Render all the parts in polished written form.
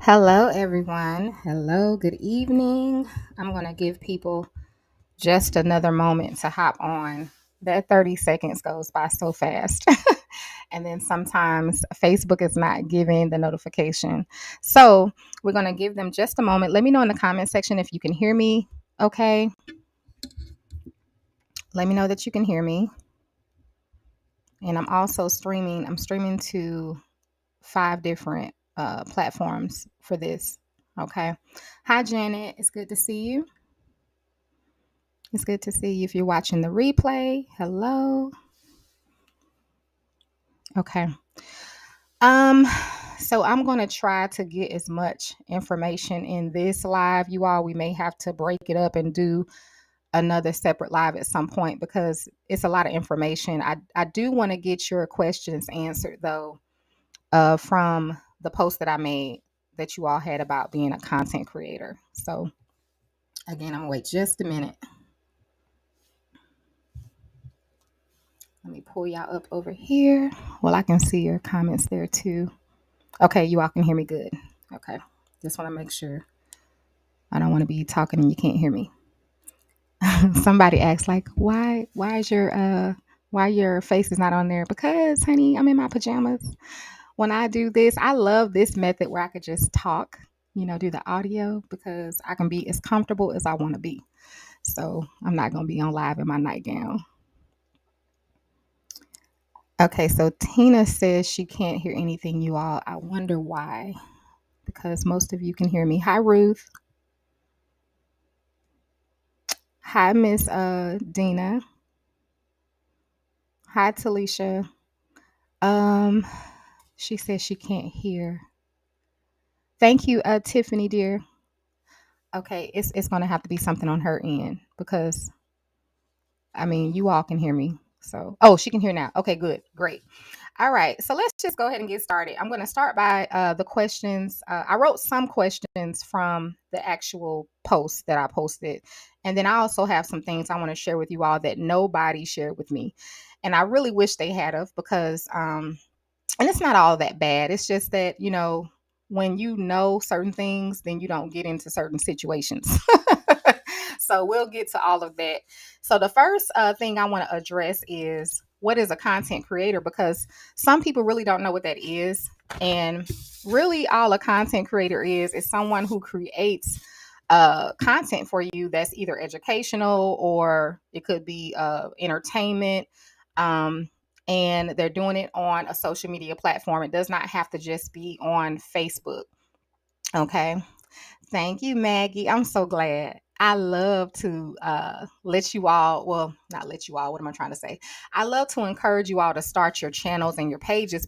Hello, everyone. Hello, good evening. I'm going to give people just another moment to hop on. That 30 seconds goes by so fast. And then sometimes Facebook is not giving the notification. So we're going to give them just a moment. Let me know in the comment section if you can hear me. Okay. Let me know that you can hear me. And I'm also streaming. I'm streaming to 5 different platforms for this. Okay. Hi, Janet. It's good to see you. It's good to see you if you're watching the replay. Hello. Okay. Um, so I'm gonna try to get as much information in this live. You all, we may have to break it up and do another separate live at some point because it's a lot of information. I do want to get your questions answered though, from the post that I made that you all had about being a content creator. So again, I'm gonna wait just a minute. Let me pull y'all up over here. Well, I can see your comments there too. Okay, you all can hear me good. Okay. Just want to make sure. I don't want to be talking and you can't hear me. Somebody asked like, why your face is not on there? Because, honey, I'm in my pajamas. When I do this, I love this method where I could just talk, do the audio because I can be as comfortable as I want to be. So I'm not going to be on live in my nightgown. Okay, so Tina says she can't hear anything, you all. I wonder why, because most of you can hear me. Hi, Ruth. Hi, Miss Dina. Hi, Talisha. Um, she says she can't hear. Thank you, Tiffany, dear. Okay, it's gonna have to be something on her end because I mean you all can hear me. So, oh, she can hear now. Okay, good, great. All right, so let's just go ahead and get started. I'm going to start by the questions. I wrote some questions from the actual post that I posted. And then I also have some things I want to share with you all that nobody shared with me. And I really wish they had of because, and it's not all that bad. It's just that, when you know certain things, then you don't get into certain situations. So we'll get to all of that. So the first thing I want to address is what is a content creator because some people really don't know what that is. And really, all a content creator is someone who creates content for you that's either educational or it could be entertainment. Um, and they're doing it on a social media platform. It does not have to just be on Facebook. Okay. Thank you, Maggie. I'm so glad. I love to let you all, well, not let you all, what am I trying to say? I love to encourage you all to start your channels and your pages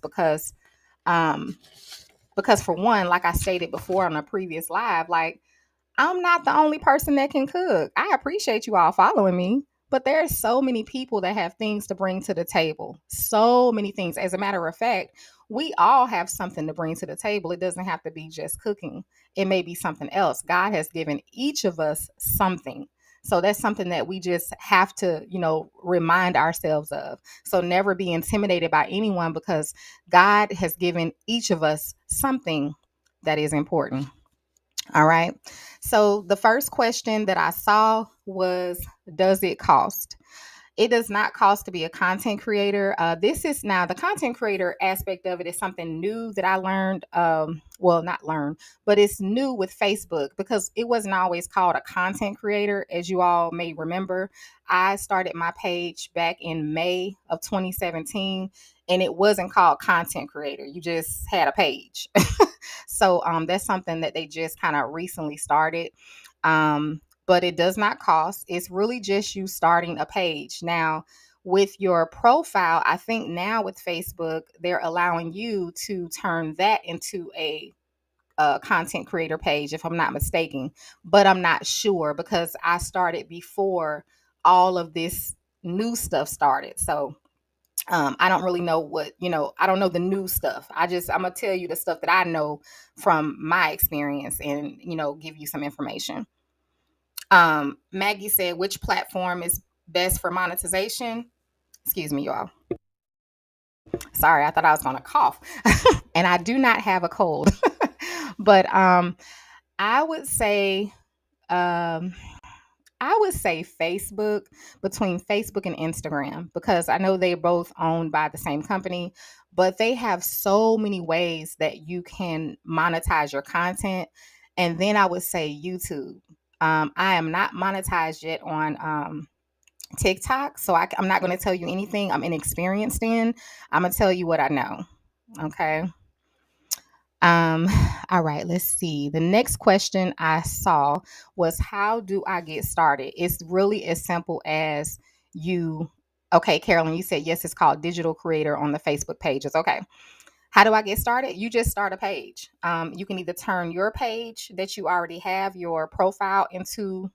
um, because for one, like I stated before on a previous live, like I'm not the only person that can cook. I appreciate you all following me, but there are so many people that have things to bring to the table. So many things. As a matter of fact, we all have something to bring to the table. It doesn't have to be just cooking, it may be something else. God has given each of us something. So that's something that we just have to, remind ourselves of. So never be intimidated by anyone because God has given each of us something that is important. All right. So the first question that I saw was, does it cost? It does not cost to be a content creator. This is now the content creator aspect of it is something new that I learned. Well, not learned, but it's new with Facebook because it wasn't always called a content creator. As you all may remember, I started my page back in May of 2017 and it wasn't called content creator. You just had a page. So that's something that they just kind of recently started. But it does not cost. It's really just you starting a page. Now, with your profile, I think now with Facebook, they're allowing you to turn that into a content creator page, if I'm not mistaken. But I'm not sure because I started before all of this new stuff started. So I don't really know I don't know the new stuff. I'm gonna tell you the stuff that I know from my experience and, give you some information. Maggie said, which platform is best for monetization? Excuse me, y'all. Sorry, I thought I was gonna cough. And I do not have a cold. But I would say um I would say Facebook, between Facebook and Instagram, because I know they're both owned by the same company, but they have so many ways that you can monetize your content. And then I would say YouTube. I am not monetized yet on TikTok, so I'm not going to tell you anything I'm inexperienced in. I'm going to tell you what I know. Okay. Um, all right, let's see. The next question I saw was, how do I get started? It's really as simple as you. Okay, Carolyn, you said yes, it's called Digital Creator on the Facebook pages. Okay. How do I get started? You just start a page. You can either turn your page that you already have, your profile, into,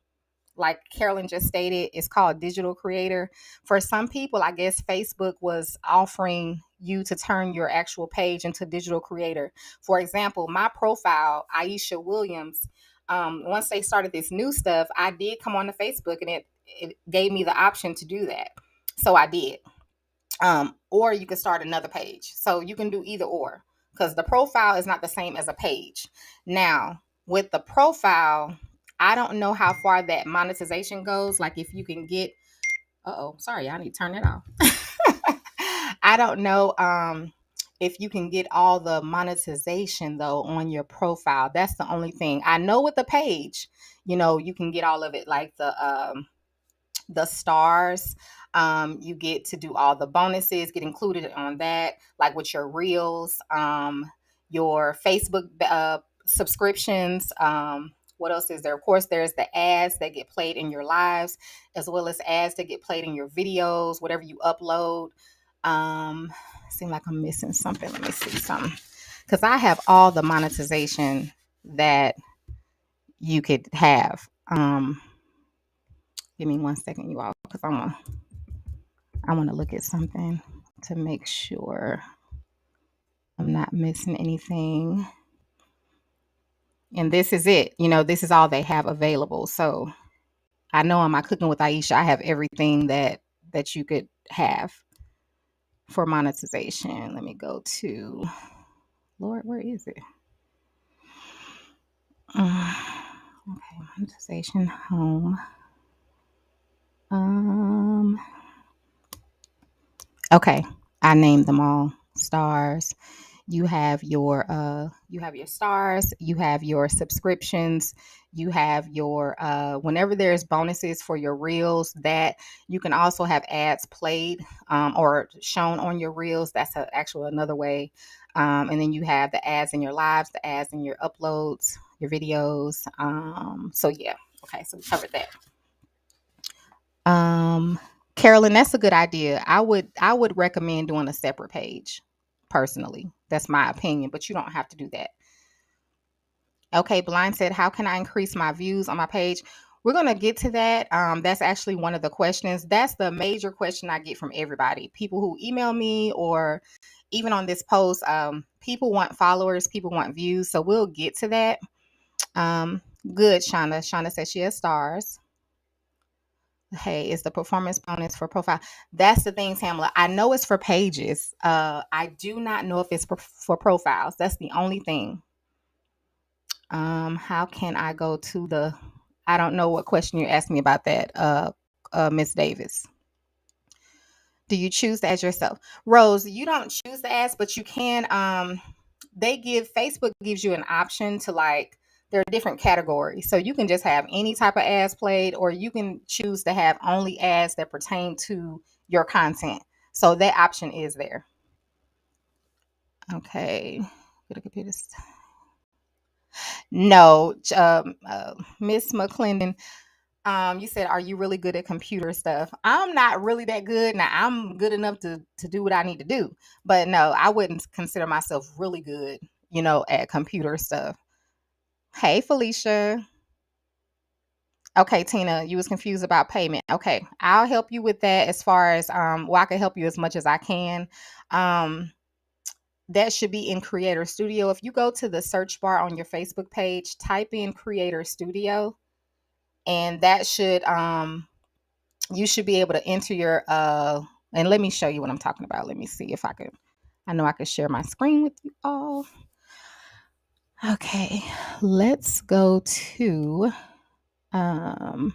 like Carolyn just stated, it's called Digital Creator. For some people, I guess Facebook was offering you to turn your actual page into Digital Creator. For example, my profile, Aisha Williams, once they started this new stuff, I did come on to Facebook, and it gave me the option to do that. So I did. Or you can start another page. So you can do either or, because the profile is not the same as a page. Now, with the profile, I don't know how far that monetization goes. Like if you can get, sorry, I need to turn that off. I don't know if you can get all the monetization though on your profile. That's the only thing. I know with the page, you can get all of it, like the stars. You get to do all the bonuses, get included on that, like with your reels, your Facebook subscriptions. What else is there? Of course, there's the ads that get played in your lives, as well as ads that get played in your videos, whatever you upload. Seem like I'm missing something. Let me see something, because I have all the monetization that you could have. Give me 1 second, you all, because I want to look at something to make sure I'm not missing anything. And this is it. This is all they have available. So I know on my Cooking with Aisha, I have everything that you could have for monetization. Let me go to, Lord, where is it? Okay, monetization home. Okay, I named them all. Stars. You have your stars, you have your subscriptions, you have your whenever there's bonuses for your reels, that you can also have ads played or shown on your reels. That's actually another way. And then you have the ads in your lives, the ads in your uploads, your videos. So yeah. Okay, so we covered that. Carolyn, that's a good idea. I would recommend doing a separate page personally. That's my opinion, but you don't have to do that. Okay, Blind said, how can I increase my views on my page? We're going to get to that. That's actually one of the questions. That's the major question I get from everybody. People who email me, or even on this post, people want followers, people want views. So we'll get to that. Good, Shauna. Shauna says she has stars. Hey, it's the performance bonus for profile. That's the thing, Tamla. I know it's for pages. I do not know if it's for profiles. That's the only thing. How can I go to the? I don't know what question you're asking me about that, Miss Davis. Do you choose to ask yourself, Rose? You don't choose to ask, but you can. Facebook gives you an option to, like, there are different categories, so you can just have any type of ads played, or you can choose to have only ads that pertain to your content. So that option is there. Okay, get a computer. No, Miss McClendon. You said, are you really good at computer stuff? I'm not really that good. Now, I'm good enough to do what I need to do. But no, I wouldn't consider myself really good, at computer stuff. Hey, Felicia. Okay, Tina, you was confused about payment. Okay, I'll help you with that, as far as I can help you as much as I can. Um, that should be in Creator Studio. If you go to the search bar on your Facebook page, type in Creator Studio, and that should you should be able to enter your and let me show you what I'm talking about. Let me see if I know I could share my screen with you all. Okay, let's go to um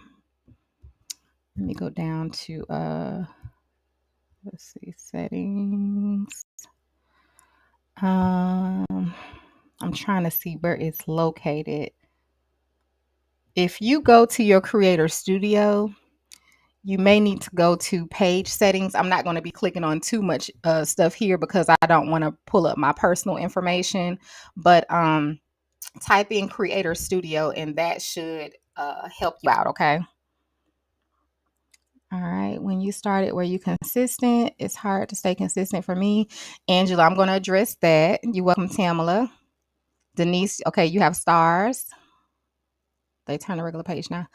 let me go down to let's see, settings. Um I'm trying to see where it's located. If you go to your creator studio, you may need to go to page settings. I'm not going to be clicking on too much stuff here because I don't want to pull up my personal information, but type in creator studio and that should help you out. Okay. All right. When you started, were you consistent? It's hard to stay consistent for me. Angela, I'm going to address that. You're welcome, Tamala. Denise, okay, you have stars. They turn the regular page now.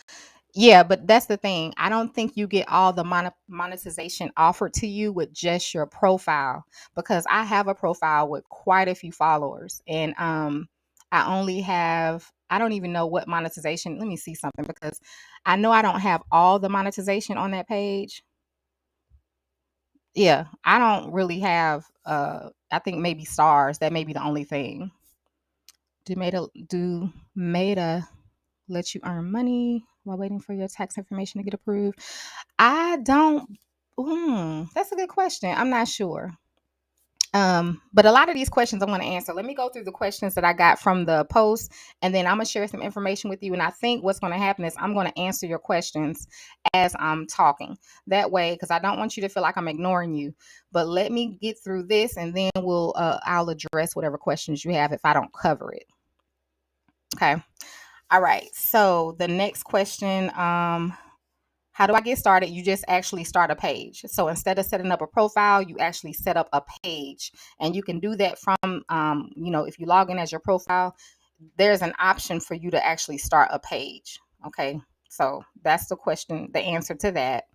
Yeah, but that's the thing. I don't think you get all the monetization offered to you with just your profile, because I have a profile with quite a few followers, and I only have, I don't even know what monetization. Let me see something, because I know I don't have all the monetization on that page. Yeah, I don't really have I think maybe stars. That may be the only thing. Do Meta let you earn money while waiting for your tax information to get approved? I don't. That's a good question. I'm not sure. But a lot of these questions I'm going to answer. Let me go through the questions that I got from the post, and then I'm going to share some information with you. And I think what's going to happen is I'm going to answer your questions as I'm talking. That way, because I don't want you to feel like I'm ignoring you. But let me get through this, and then I'll address whatever questions you have if I don't cover it. Okay. All right. So the next question, how do I get started? You just actually start a page. So instead of setting up a profile, you actually set up a page, and you can do that from, if you log in as your profile, there's an option for you to actually start a page. Okay. So that's the question, the answer to that.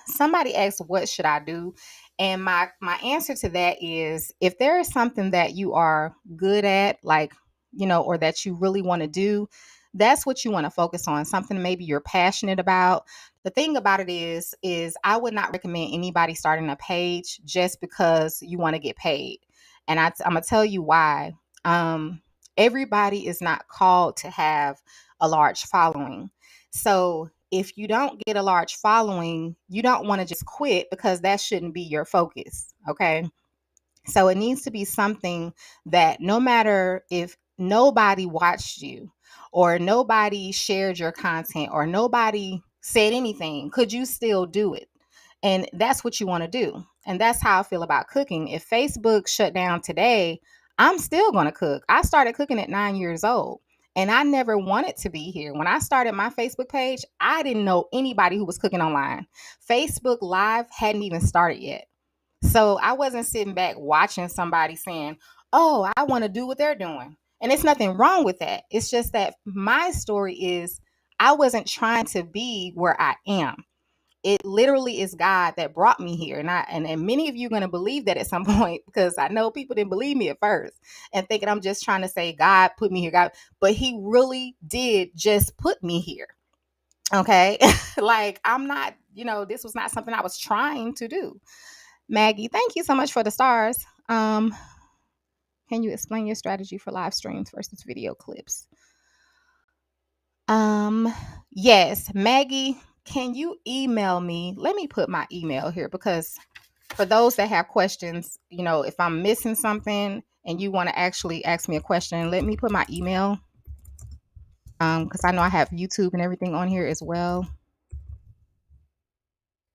Somebody asked, what should I do? And my answer to that is, if there is something that you are good at, like, or that you really want to do, that's what you want to focus on. Something maybe you're passionate about. The thing about it is I would not recommend anybody starting a page just because you want to get paid. And I'm gonna tell you why. Um, Everybody is not called to have a large following. So if you don't get a large following, you don't want to just quit, because that shouldn't be your focus. Okay. So it needs to be something that, no matter if nobody watched you, or nobody shared your content, or nobody said anything, could you still do it? And that's what you want to do. And that's how I feel about cooking. If Facebook shut down today, I'm still going to cook. I started cooking at 9 years old, and I never wanted to be here. When I started my Facebook page, I didn't know anybody who was cooking online. Facebook Live hadn't even started yet. So I wasn't sitting back watching somebody saying, oh, I want to do what they're doing. And it's nothing wrong with that. It's just that my story is, I wasn't trying to be where I am. It literally is God that brought me here. And many of you are going to believe that at some point, because I know people didn't believe me at first and thinking I'm just trying to say God put me here, God, but he really did just put me here. Okay. Like, I'm not, this was not something I was trying to do. Maggie, thank you so much for the stars. Can you explain your strategy for live streams versus video clips? Um, yes, Maggie, can you email me? Let me put my email here, because for those that have questions, if I'm missing something and you want to actually ask me a question, let me put my email. Because I know I have YouTube and everything on here as well.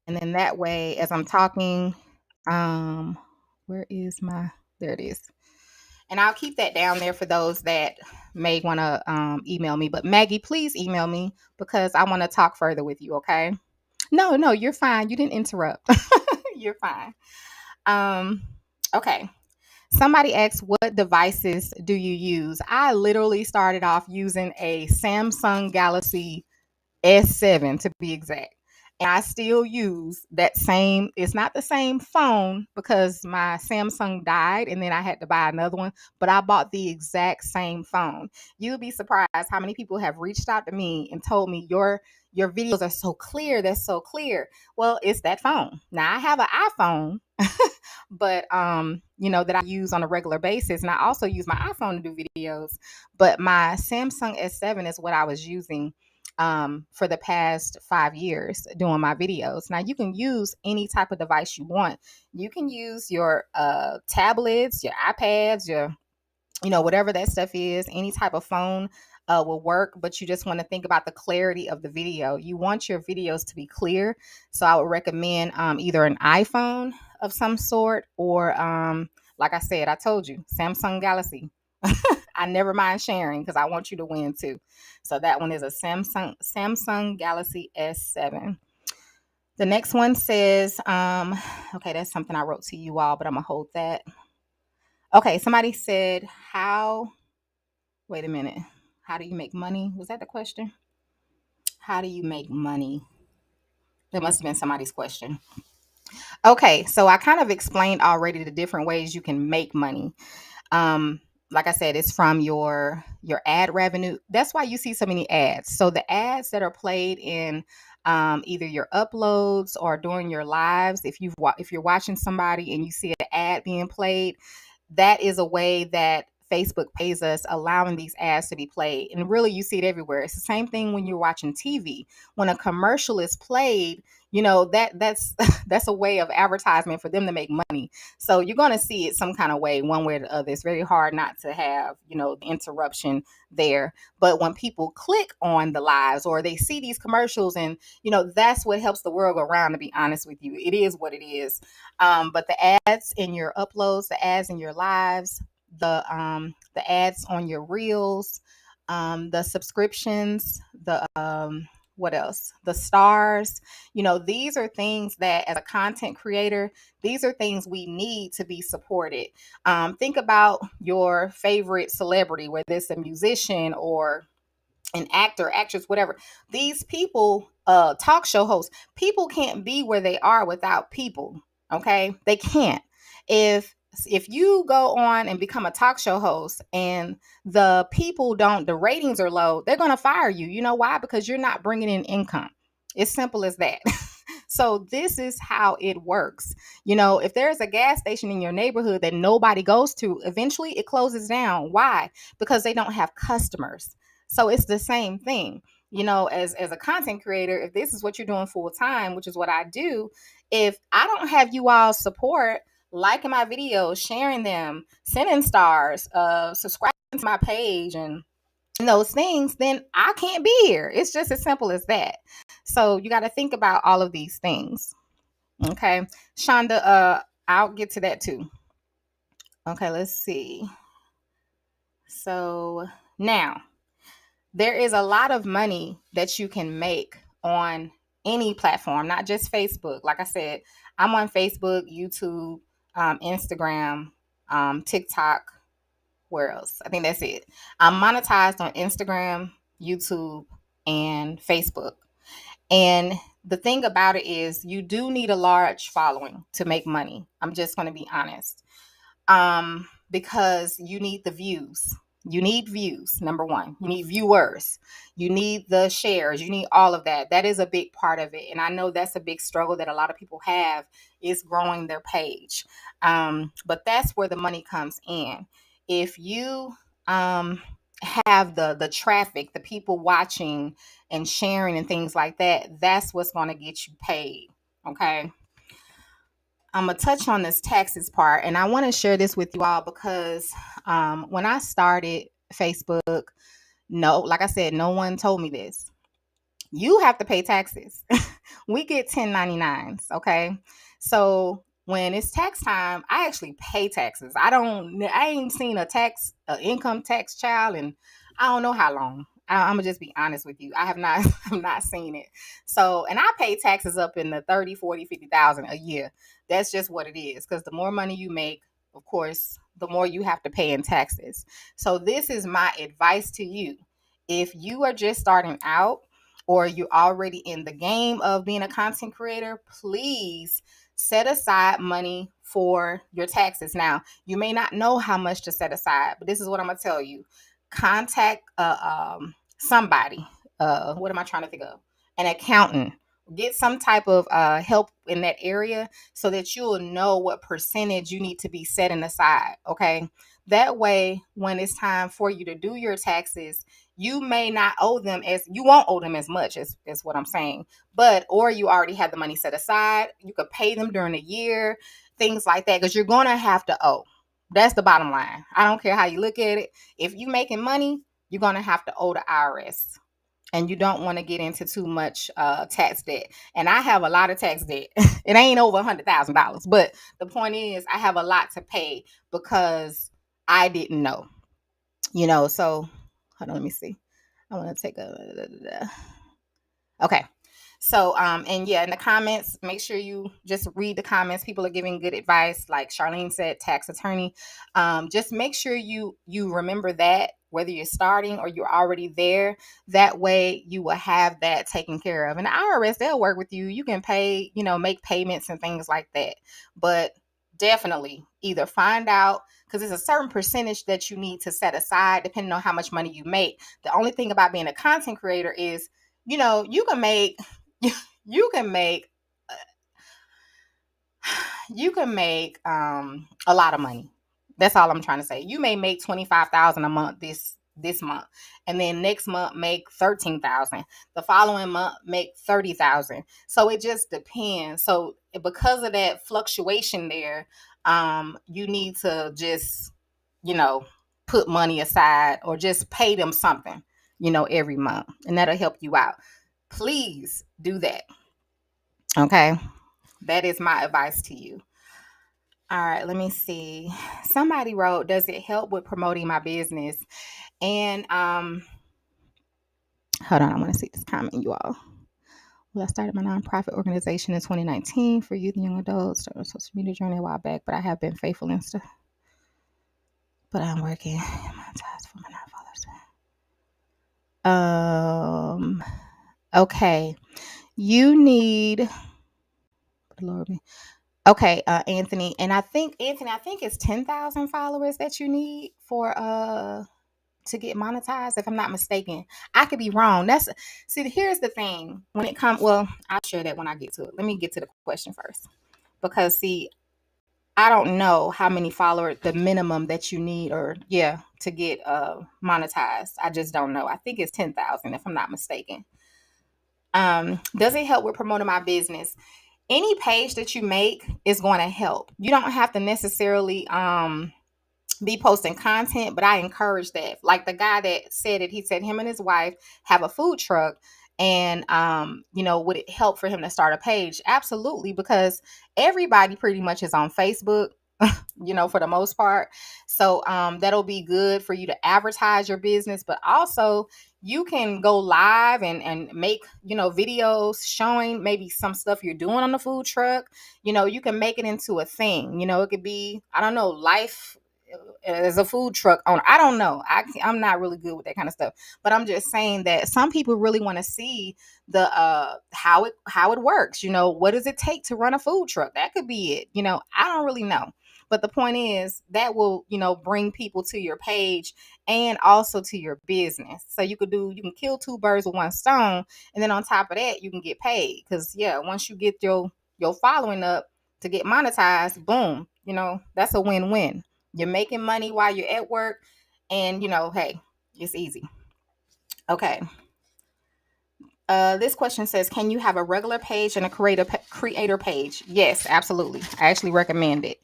And then that way, as I'm talking, um, where is my, there it is. And I'll keep that down there for those that may want to email me. But Maggie, please email me, because I want to talk further with you. Okay. No, you're fine. You didn't interrupt. You're fine. Um, okay. Somebody asked, what devices do you use? I literally started off using a Samsung Galaxy S7, to be exact. And I still use that same, it's not the same phone because my Samsung died and then I had to buy another one, but I bought the exact same phone. You'll be surprised how many people have reached out to me and told me your videos are so clear, they're so clear. Well, it's that phone. Now I have an iPhone, but that I use on a regular basis, and I also use my iPhone to do videos, but my Samsung S7 is what I was using for the past 5 years doing my videos. Now you can use any type of device you want. You can use your tablets, your iPads, your whatever that stuff is, any type of phone will work, but you just want to think about the clarity of the video. You want your videos to be clear. So I would recommend either an iPhone of some sort or, like I said, I told you, Samsung Galaxy. I never mind sharing because I want you to win too. So that one is a Samsung Galaxy S7. The next one says, okay, that's something I wrote to you all, but I'm gonna hold that. Okay, somebody said, how, wait a minute, how do you make money? Was that the question? How do you make money? That must have been somebody's question. Okay, so I kind of explained already the different ways you can make money. um like I said, it's from your ad revenue. That's why you see so many ads. So the ads that are played in either your uploads or during your lives, if you're watching somebody and you see an ad being played, that is a way that Facebook pays us, allowing these ads to be played. And really, you see it everywhere. It's the same thing when you're watching TV. When a commercial is played, that's that's a way of advertisement for them to make money. So you're going to see it some kind of way, one way or the other. It's very hard not to have, the interruption there. But when people click on the lives or they see these commercials, and that's what helps the world go around. To be honest with you, it is what it is. But the ads in your uploads, the ads in your lives, the ads on your reels, the subscriptions, the what else? The stars. These are things that, as a content creator, these are things we need to be supported. Think about your favorite celebrity, whether it's a musician or an actor, actress, whatever. These people, talk show hosts, people can't be where they are without people. Okay, they can't. If you go on and become a talk show host and the ratings are low, they're going to fire you. You know why? Because you're not bringing in income. It's simple as that. So this is how it works. If there's a gas station in your neighborhood that nobody goes to, eventually it closes down. Why? Because they don't have customers. So it's the same thing. As a content creator, if this is what you're doing full time, which is what I do, if I don't have you all support, liking my videos, sharing them, sending stars, subscribing to my page, and those things, then I can't be here. It's just as simple as that. So you got to think about all of these things. Okay. Shonda, I'll get to that too. Okay, let's see. So now there is a lot of money that you can make on any platform, not just Facebook. Like I said, I'm on Facebook, YouTube, Instagram, TikTok. Where else? I think that's it. I'm monetized on Instagram, YouTube, and Facebook. And the thing about it is, you do need a large following to make money. I'm just going to be honest. Because you need the views. You need views, number one. You need viewers. You need the shares. You need all of that. That is a big part of it. And I know that's a big struggle that a lot of people have, is growing their page. But that's where the money comes in. If you have the traffic, the people watching and sharing and things like that, that's what's going to get you paid. Okay. I'm gonna touch on this taxes part, and I want to share this with you all because when I started Facebook, no, like I said, no one told me this. You have to pay taxes. We get 1099s, okay? So when it's tax time, I actually pay taxes. I ain't seen a income tax child, and I don't know how long. I'm gonna just be honest with you. I have not, I'm not seen it. So, and I pay taxes up in the 30, 40, 50,000 a year. That's just what it is. Because the more money you make, of course, the more you have to pay in taxes. So this is my advice to you. If you are just starting out, or you're already in the game of being a content creator, please set aside money for your taxes. Now, you may not know how much to set aside, but this is what I'm gonna tell you. Contact somebody. What am I trying to think of? An accountant. Get some type of help in that area so that you'll know what percentage you need to be setting aside. Okay. That way, when it's time for you to do your taxes, you may not owe them as you won't owe them as much as what I'm saying. But or you already have the money set aside. You could pay them during the year, things like that, because you're gonna have to owe. That's the bottom line. I don't care how you look at it. If you making money, you're gonna have to owe the IRS. And you don't want to get into too much tax debt. And I have a lot of tax debt. It ain't over $100,000, but the point is, I have a lot to pay because I didn't know. So hold on, let me see. I want to take a okay. So, and yeah, in the comments, make sure you just read the comments. People are giving good advice, like Charlene said, tax attorney. Just make sure you remember that, whether you're starting or you're already there. That way, you will have that taken care of. And the IRS, they'll work with you. You can pay, make payments and things like that. But definitely, either find out, because there's a certain percentage that you need to set aside, depending on how much money you make. The only thing about being a content creator is, you can make you can make a lot of money. That's all I'm trying to say. You may make 25,000 a month this month, and then next month make 13,000. The following month make 30,000. So it just depends. So because of that fluctuation there, you need to just put money aside or just pay them something every month, and that'll help you out. Please do that. Okay. That is my advice to you. All right, let me see. Somebody wrote, does it help with promoting my business? And hold on, I want to see this comment, you all. Well, I started my nonprofit organization in 2019 for youth and young adults. Started a social media journey a while back, but I have been faithful and stuff. But I'm working monetized for my non-followers. Okay. You need, Lord me. Okay, Anthony, and I think it's 10,000 followers that you need for to get monetized, if I'm not mistaken. I could be wrong. Here's the thing. When it comes, well, I'll share that when I get to it. Let me get to the question first, because I don't know how many followers the minimum that you need, or to get monetized. I just don't know. I think it's 10,000, if I'm not mistaken. Does it help with promoting my business? Any page that you make is going to help. You don't have to necessarily be posting content, but I encourage that. Like the guy that said it, he said him and his wife have a food truck, and would it help for him to start a page? Absolutely, because everybody pretty much is on Facebook, for the most part. So that'll be good for you to advertise your business, but also you can go live and make, videos showing maybe some stuff you're doing on the food truck. You can make it into a thing. It could be, I don't know, life as a food truck owner. I don't know. I'm not really good with that kind of stuff, but I'm just saying that some people really want to see the how it works. What does it take to run a food truck? That could be it. I don't really know. But the point is that will, bring people to your page and also to your business. So you can kill two birds with one stone. And then on top of that, you can get paid. Because once you get your following up to get monetized, boom, that's a win-win. You're making money while you're at work, and hey, it's easy. Okay. This question says, can you have a regular page and a creator page? Yes, absolutely. I actually recommend it.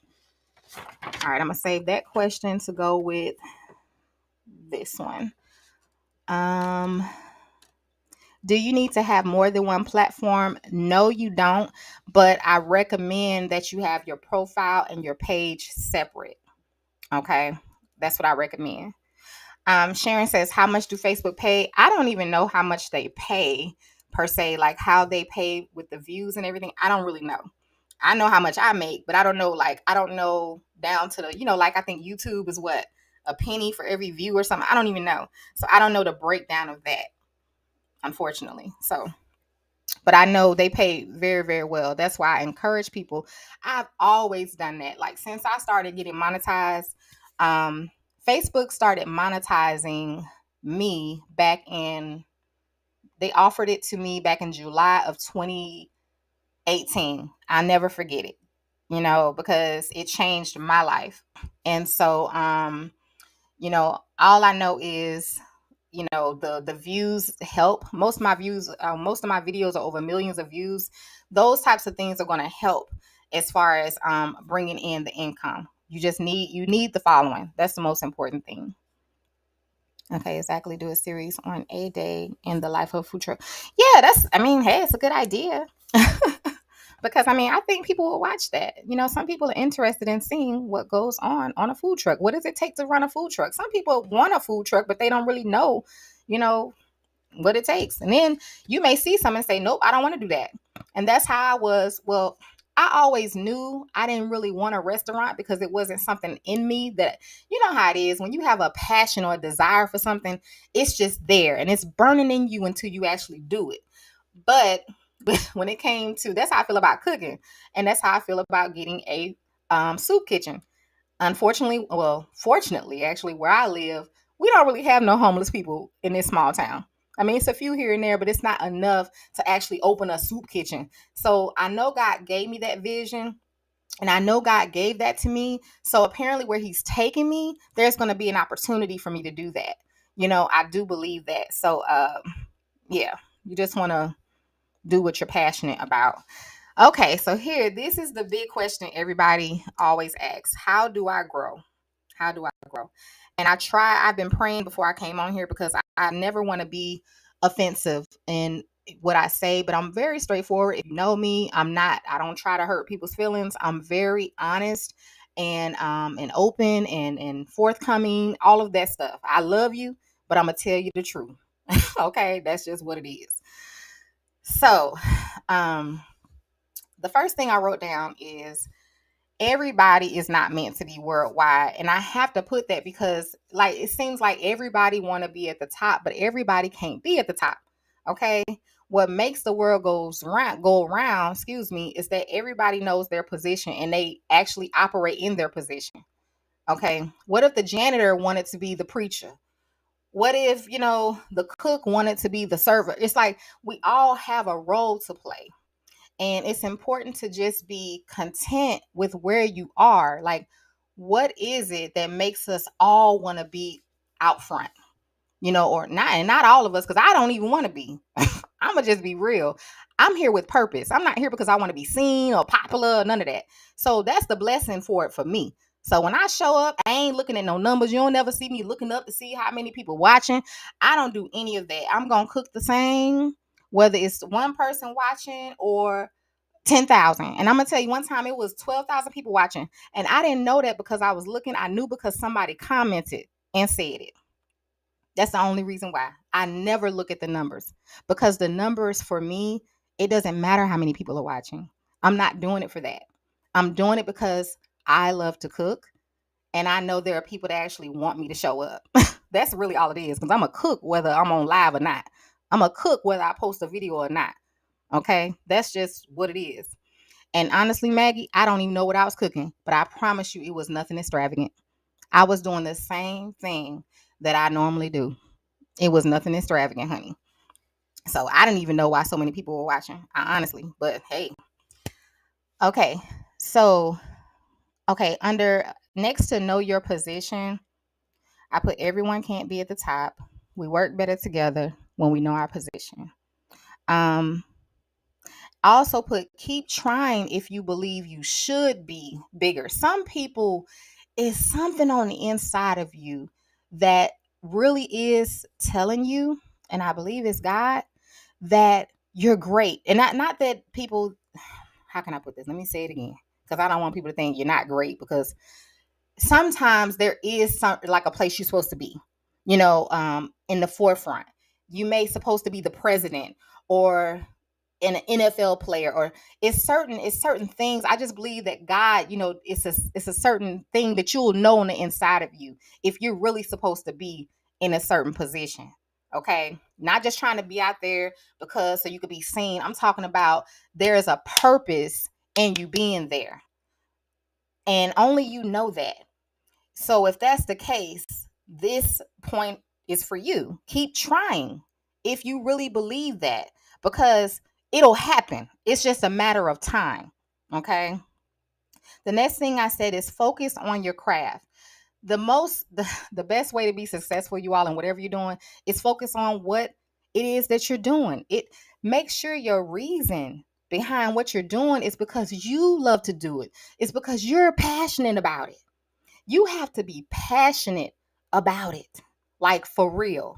All right, I'm gonna save that question to go with this one. Do you need to have more than one platform? No, you don't. But I recommend that you have your profile and your page separate. Okay, that's what I recommend. Sharon says, how much do Facebook pay? I don't even know how much they pay per se, like how they pay with the views and everything. I don't really know. I know how much I make, but I don't know, I don't know down to the, I think YouTube is what, a penny for every view or something. I don't even know. So I don't know the breakdown of that. unfortunately. So, but I know they pay very, very well. That's why I encourage people. I've always done that. Like since I started getting monetized, um, Facebook started monetizing me back in, they offered it to me back in July of 2018. I never forget it, because it changed my life. And so, all I know is, the views help. Most of my videos are over millions of views. Those types of things are going to help as far as bringing in the income. You need the following. That's the most important thing. Okay, exactly. Do a series on a day in the life of a food truck. Yeah, hey, it's a good idea. Because I think people will watch that. Some people are interested in seeing what goes on a food truck. What does it take to run a food truck? Some people want a food truck, but they don't really know, you know, what it takes. And then you may see someone and say, nope, I don't want to do that. And that's how I was. Well, I always knew I didn't really want a restaurant because it wasn't something in me that, you know how it is when you have a passion or a desire for something, it's just there and it's burning in you until you actually do it. But when it came to, that's how I feel about cooking. And that's how I feel about getting a soup kitchen. Unfortunately, well, fortunately, actually, where I live, we don't really have no homeless people in this small town. It's a few here and there, but it's not enough to actually open a soup kitchen. So I know God gave me that vision and I know God gave that to me. So apparently, where He's taking me, there's going to be an opportunity for me to do that. I do believe that. So, yeah, you just want to do what you're passionate about. Okay, so this is the big question everybody always asks. How do I grow? How do I grow? And I've been praying before I came on here because I never want to be offensive in what I say, but I'm very straightforward. If you know me, I don't try to hurt people's feelings. I'm very honest and open and forthcoming, all of that stuff. I love you, but I'm gonna tell you the truth. Okay, that's just what it is. So, um, the first thing I wrote down is everybody is not meant to be worldwide. And I have to put that because like it seems like everybody want to be at the top, but everybody can't be at the top. Okay? What makes the world go around, is that everybody knows their position and they actually operate in their position. Okay? What if the janitor wanted to be the preacher? What if, the cook wanted to be the server? It's like we all have a role to play. And it's important to just be content with where you are. Like, what is it that makes us all want to be out front? Or not, and not all of us, because I don't even want to be. I'm gonna just be real. I'm here with purpose. I'm not here because I want to be seen or popular or none of that. So that's the blessing for it for me. So when I show up, I ain't looking at no numbers. You'll never see me looking up to see how many people watching. I don't do any of that. I'm gonna cook the same, whether it's one person watching or 10,000. And I'm gonna tell you, one time it was 12,000 people watching, and I didn't know that because I was looking. I knew because somebody commented and said it. That's the only reason why. I never look at the numbers because the numbers for me, it doesn't matter how many people are watching. I'm not doing it for that. I'm doing it because I love to cook and I know there are people that actually want me to show up. That's really all it is because I'm a cook whether I'm on live or not. I'm a cook whether I post a video or not. Okay? That's just what it is. And honestly, Maggie, I don't even know what I was cooking, but I promise you it was nothing extravagant. I was doing the same thing that I normally do. It was nothing extravagant, honey. So I didn't even know why so many people were watching, honestly. But hey, okay. So, okay, under next to know your position, I put everyone can't be at the top. We work better together when we know our position. Um, I also put keep trying if you believe you should be bigger. Some people, is something on the inside of you that really is telling you, and I believe it's God, that you're great. And not that people, how can I put this? Let me say it again. Because I don't want people to think you're not great because sometimes there is some like a place you're supposed to be, in the forefront. You may supposed to be the president or an NFL player, or it's certain things. I just believe that God, it's a certain thing that you'll know on the inside of you if you're really supposed to be in a certain position. Okay, not just trying to be out there because so you could be seen. I'm talking about there is a purpose in you being there, and only you know that. So if that's the case, this point is for you. Keep trying if you really believe that, because it'll happen. It's just a matter of time. Okay. The next thing I said is focus on your craft. The best way to be successful, you all, in whatever you're doing, is focus on what it is that you're doing. It Make sure your reason behind what you're doing is because you love to do it. It's because you're passionate about it. You have to be passionate about it, like for real.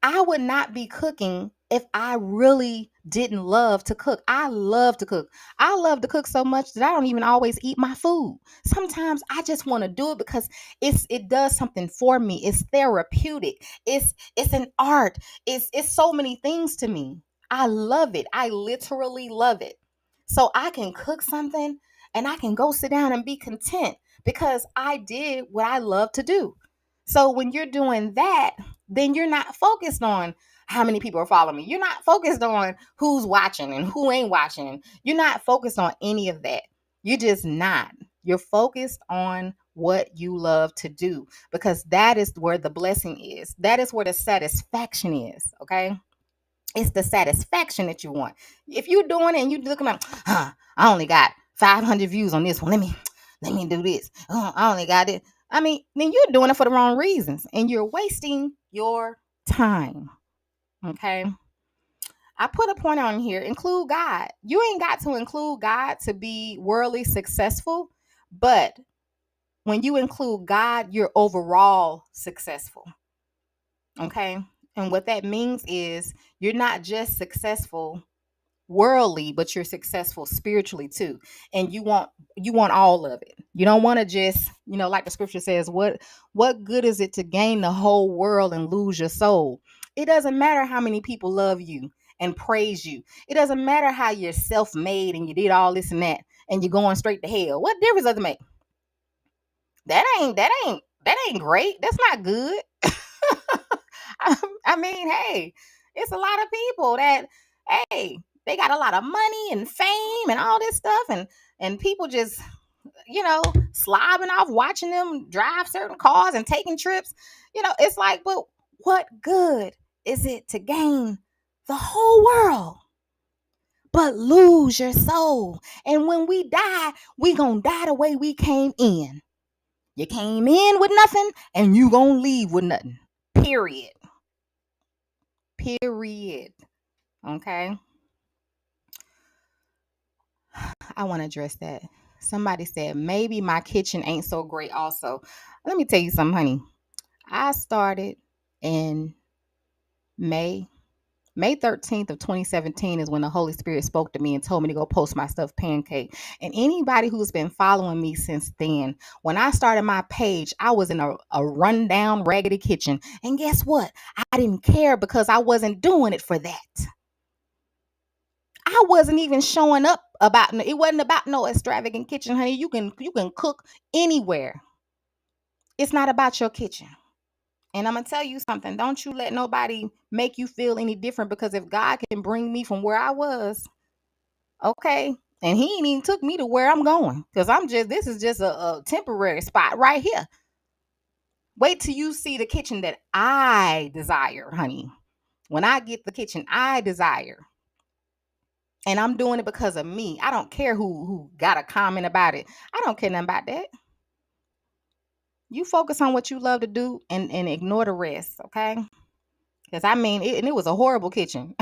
I would not be cooking if I really didn't love to cook. I love to cook. I love to cook so much that I don't even always eat my food. Sometimes I just want to do it because it does something for me. It's therapeutic. It's an art. It's so many things to me. I love it. I literally love it. So I can cook something and I can go sit down and be content because I did what I love to do. So when you're doing that, then you're not focused on how many people are following me. You're not focused on who's watching and who ain't watching. You're not focused on any of that. You're just not. You're focused on what you love to do because that is where the blessing is. That is where the satisfaction is. Okay. It's the satisfaction that you want. If you're doing it and you're looking up, I only got 500 views on this one. Let me do this. I only got it. I mean, then you're doing it for the wrong reasons and you're wasting your time. Okay. I put a point on here. Include God. You ain't got to include God to be worldly successful, but when you include God, you're overall successful. Okay. And what that means is you're not just successful worldly, but you're successful spiritually too. And you want all of it. You don't want to just, like the scripture says, what good is it to gain the whole world and lose your soul? It doesn't matter how many people love you and praise you. It doesn't matter how you're self-made and you did all this and that and you're going straight to hell. What difference does it make? That ain't great. That's not good. I mean, hey, it's a lot of people that, hey, they got a lot of money and fame and all this stuff, and people just, slobbing off watching them drive certain cars and taking trips. It's like, but what good is it to gain the whole world but lose your soul? And when we die, we gonna die the way we came in. You came in with nothing, and you gonna leave with nothing. Period. Period. Okay. I want to address that. Somebody said maybe my kitchen ain't so great also. Let me tell you something, honey. I started in May. May 13th of 2017 is when the Holy Spirit spoke to me and told me to go post my stuffed pancake. And anybody who's been following me since then, when I started my page, I was in a rundown, raggedy kitchen. And guess what? I didn't care because I wasn't doing it for that. I wasn't even showing up about it. Wasn't about no extravagant kitchen, honey. You can cook anywhere. It's not about your kitchen. And I'm gonna tell you something. Don't you let nobody make you feel any different because if God can bring me from where I was, okay, and He ain't even took me to where I'm going because this is just a temporary spot right here. Wait till you see the kitchen that I desire, honey. When I get the kitchen I desire, and I'm doing it because of me. I don't care who got a comment about it. I don't care nothing about that. You focus on what you love to do and ignore the rest, okay? Because I mean, it was a horrible kitchen.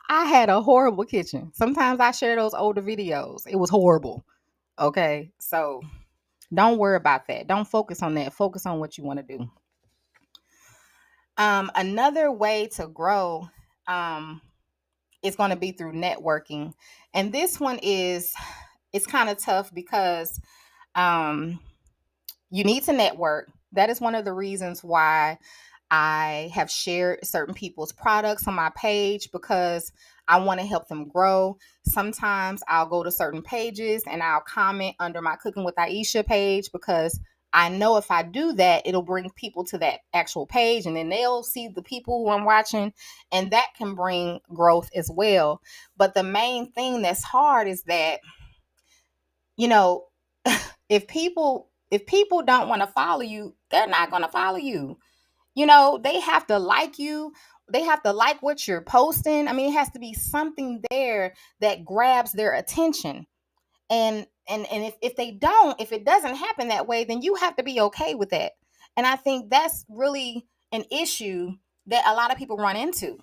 I had a horrible kitchen. Sometimes I share those older videos. It was horrible. Okay. So don't worry about that. Don't focus on that. Focus on what you want to do. Another way to grow is going to be through networking. And this one it's kind of tough because um you need to network. That is one of the reasons why I have shared certain people's products on my page because I want to help them grow. Sometimes I'll go to certain pages and I'll comment under my Cooking with Aisha page because I know if I do that, it'll bring people to that actual page, and then they'll see the people who I'm watching, and that can bring growth as well. But the main thing that's hard is that, you know, if people don't want to follow you, they're not going to follow you. They have to like you. They have to like what you're posting. I mean, it has to be something there that grabs their attention. And if it doesn't happen that way, then you have to be okay with that. And I think that's really an issue that a lot of people run into.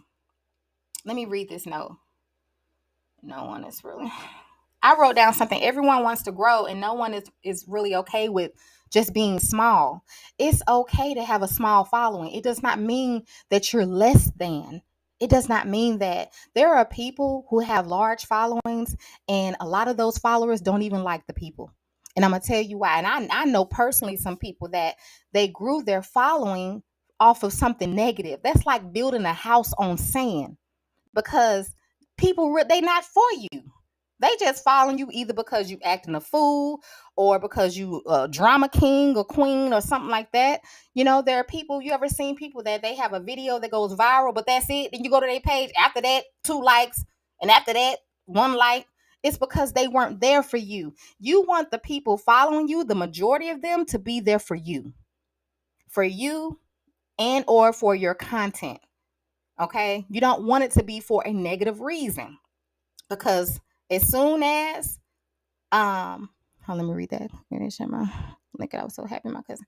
Let me read this note. No one is really. I wrote down something. Everyone wants to grow, and no one is really okay with just being small. It's okay to have a small following. It does not mean that you're less than. It does not mean that. There are people who have large followings, and a lot of those followers don't even like the people. And I'm gonna tell you why. And I know personally some people that they grew their following off of something negative. That's like building a house on sand, because they not for you. They just following you either because you acting a fool, or because you a drama king or queen or something like that. There are people, you ever seen people that they have a video that goes viral, but that's it. Then you go to their page, after that 2 likes, and after that 1 like. It's because they weren't there for you. You want the people following you, the majority of them, to be there for you, and or for your content. Okay, you don't want it to be for a negative reason, because as soon as let me read that. Look, I was so happy, my cousin.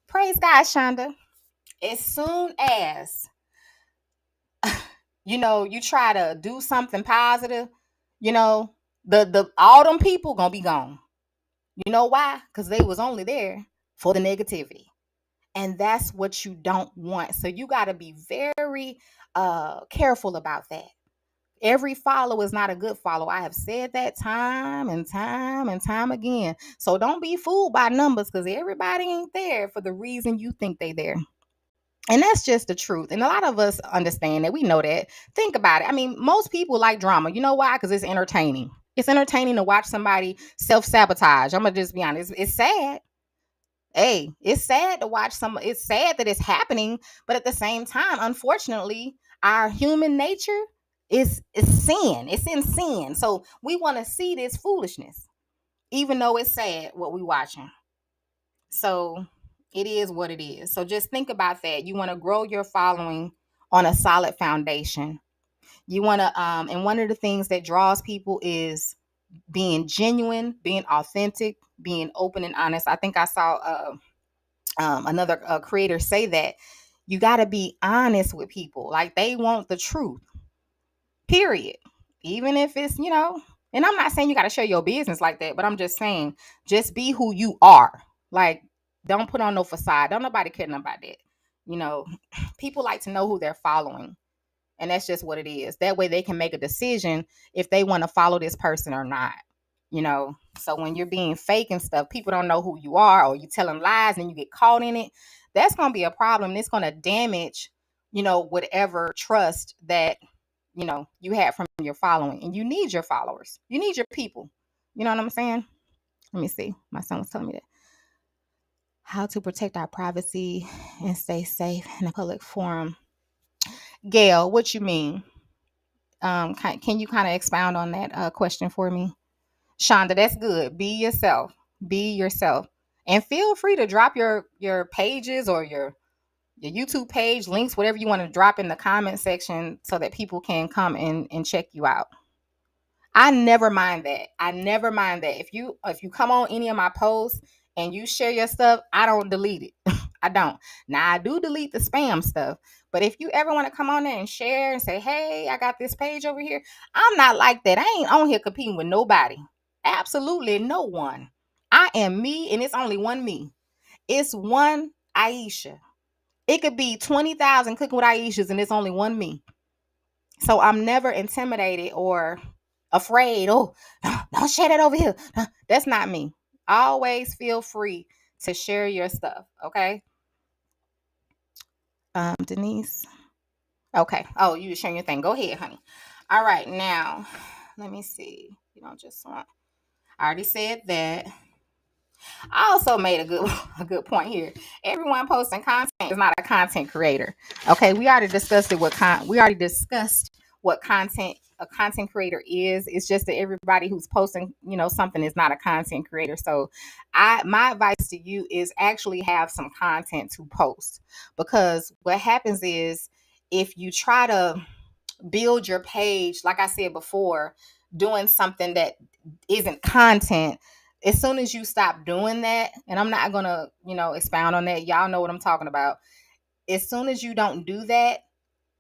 Praise God, Shonda. As soon as you try to do something positive, you know, the all them people gonna be gone. You know why? Because they was only there for the negativity. And that's what you don't want. So you got to be very careful about that. Every follow is not a good follow. I have said that time and time and time again. So don't be fooled by numbers, because everybody ain't there for the reason you think they there. And that's just the truth. And a lot of us understand that. We know that. Think about it. I mean, most people like drama. You know why? Because it's entertaining. It's entertaining to watch somebody self-sabotage. I'm going to just be honest. It's sad. Hey, it's sad to watch it's sad that it's happening, but at the same time, unfortunately, our human nature is sin. It's in sin. So we want to see this foolishness, even though it's sad what we watching. So it is what it is. So just think about that. You want to grow your following on a solid foundation. You want to and one of the things that draws people is being genuine, being authentic, being open and honest. I think I saw another creator say that you got to be honest with people. Like, they want the truth, period. Even if it's, and I'm not saying you got to share your business like that, but I'm just saying, just be who you are. Like, don't put on no facade. Don't nobody care about that. You know, people like to know who they're following. And that's just what it is. That way they can make a decision if they want to follow this person or not. So when you're being fake and stuff, people don't know who you are, or you telling lies and you get caught in it. That's going to be a problem. It's going to damage, whatever trust that, you had from your following. And you need your followers. You need your people. You know what I'm saying? Let me see. My son was telling me that. How to protect our privacy and stay safe in a public forum. Gail, what you mean? Can you kind of expound on that question for me? Shonda, that's good. Be yourself. Be yourself. And feel free to drop your pages or your YouTube page links, whatever you want to drop in the comment section, so that people can come and check you out. I never mind that. I never mind that. If you come on any of my posts and you share your stuff, I don't delete it. I don't. Now, I do delete the spam stuff. But if you ever want to come on there and share and say, hey, I got this page over here, I'm not like that. I ain't on here competing with nobody. Absolutely no one. I am me, and it's only one me. It's one Aisha. It could be 20,000 cooking with Aishas, and it's only one me. So I'm never intimidated or afraid. Oh, don't share that over here. That's not me. Always feel free to share your stuff. Okay. Denise. Okay. Oh, you were sharing your thing. Go ahead, honey. All right. Now, let me see. You don't just want. I already said that. I also made a good a good point here. Everyone posting content is not a content creator. Okay, we already discussed it. We already discussed what content a content creator is. It's just that everybody who's posting, something is not a content creator. So, my advice to you is actually have some content to post, because what happens is if you try to build your page, like I said before, doing something that isn't content, as soon as you stop doing that, and I'm not gonna, expound on that, y'all know what I'm talking about. As soon as you don't do that,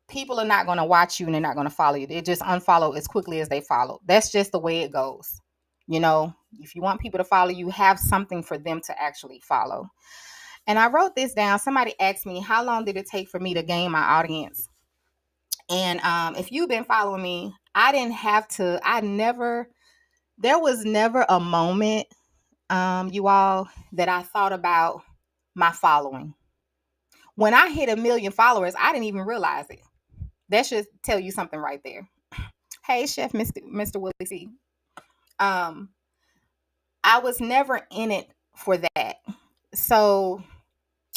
people are not gonna watch you and they're not gonna follow you. They just unfollow as quickly as they follow. That's just the way it goes. If you want people to follow you, have something for them to actually follow. And I wrote this down. Somebody asked me, how long did it take for me to gain my audience? And if you've been following me, I didn't have to, there was never a moment, you all, that I thought about my following. When I hit 1 million followers, I didn't even realize it. That should tell you something right there. Hey, Chef Mr. Willie C. Um, I was never in it for that. So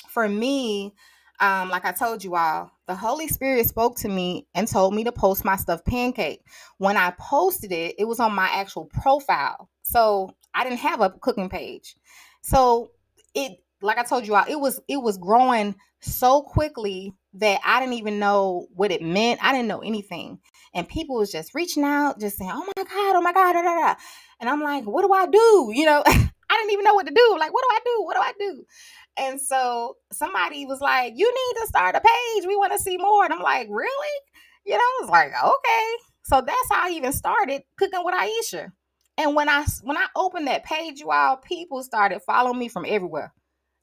for me, like I told you all, the Holy Spirit spoke to me and told me to post my stuffed pancake. When I posted it, it was on my actual profile. So I didn't have a cooking page. So like I told you all, it was growing so quickly that I didn't even know what it meant. I didn't know anything. And people was just reaching out, just saying, oh my God, da, da, da. And I'm like, what do I do? I didn't even know what to do. Like, what do I do? What do I do? And so somebody was like, you need to start a page. We want to see more. And I'm like, really? I was like, okay. So that's how I even started cooking with Aisha. And when I opened that page, you all, people started following me from everywhere.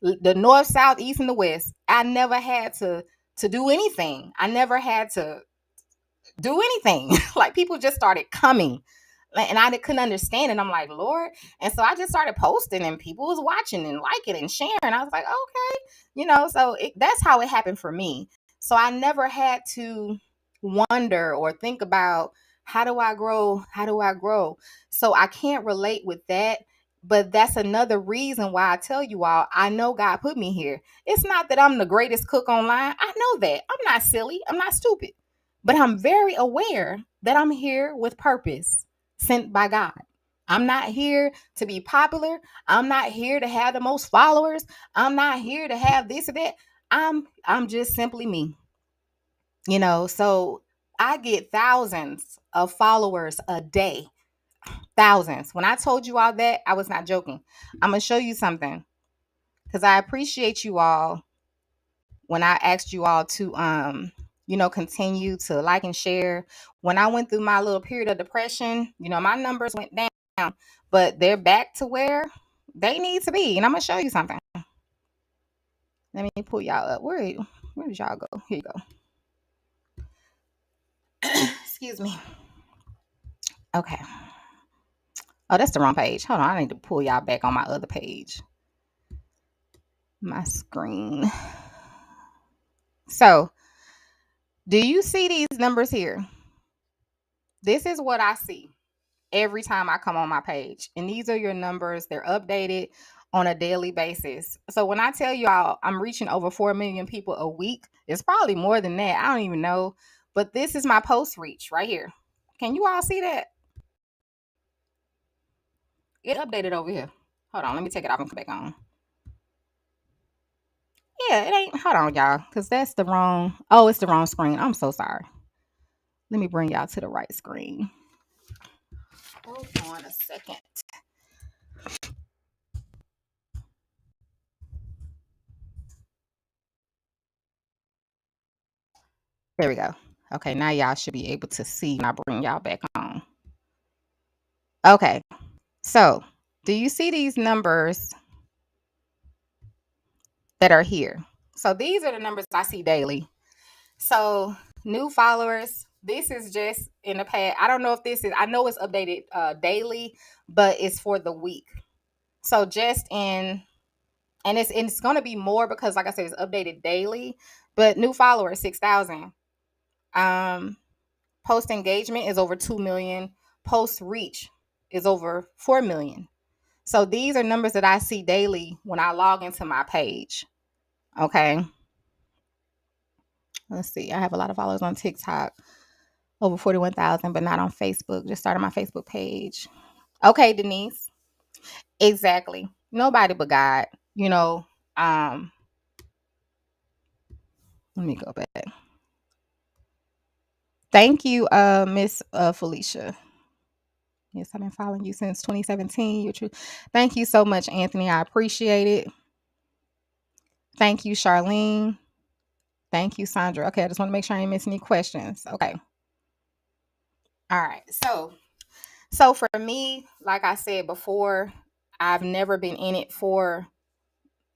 The north, south, east, and the west. I never had to do anything. I never had to do anything. Like, people just started coming. And I couldn't understand it. I'm like, Lord. And so I just started posting, and people was watching and liking and sharing. I was like, okay, so that's how it happened for me. So I never had to wonder or think about, how do I grow? How do I grow? So I can't relate with that. But that's another reason why I tell you all, I know God put me here. It's not that I'm the greatest cook online. I know that. I'm not silly. I'm not stupid. But I'm very aware that I'm here with purpose, sent by God. I'm not here to be popular. I'm not here to have the most followers. I'm not here to have this or that. I'm just simply me. So I get thousands of followers a day. Thousands. When I told you all that, I was not joking. I'm going to show you something, because I appreciate you all when I asked you all to continue to like and share. When I went through my little period of depression, my numbers went down, but they're back to where they need to be. And I'm gonna show you something. Let me pull y'all up. Where did y'all go? Here you go. Excuse me. Okay. Oh, that's the wrong page. Hold on, I need to pull y'all back on my other page. My screen. So, do you see these numbers here? This is what I see every time I come on my page. And these are your numbers. They're updated on a daily basis. So when I tell y'all I'm reaching over 4 million people a week, it's probably more than that. I don't even know. But this is my post reach right here. Can you all see that? It updated over here. Hold on, let me take it off and come back on. Yeah, it ain't. Hold on, y'all, because that's the wrong. Oh, it's the wrong screen. I'm so sorry. Let me bring y'all to the right screen. Hold on a second. There we go. Okay, now y'all should be able to see when I bring y'all back on. Okay, so do you see these numbers that are here? So these are the numbers I see daily. So new followers, this is just in the past. I don't know if this is, I know it's updated daily, but it's for the week. So just in, and it's going to be more because, like I said, it's updated daily, but new followers, 6,000. Post engagement is over 2 million. Post reach is over 4 million. So these are numbers that I see daily when I log into my page. Okay. Let's see. I have a lot of followers on TikTok, over 41,000, but not on Facebook. Just started my Facebook page. Okay, Denise. Exactly. Nobody but God. You know, um, let me go back. Thank you, Miss Felicia. Yes, I've been following you since 2017. You're true. Thank you so much, Anthony. I appreciate it. Thank you, Charlene. Thank you, Sandra. Okay, I just want to make sure I ain't missing any questions. Okay. All right. So for me, like I said before, I've never been in it for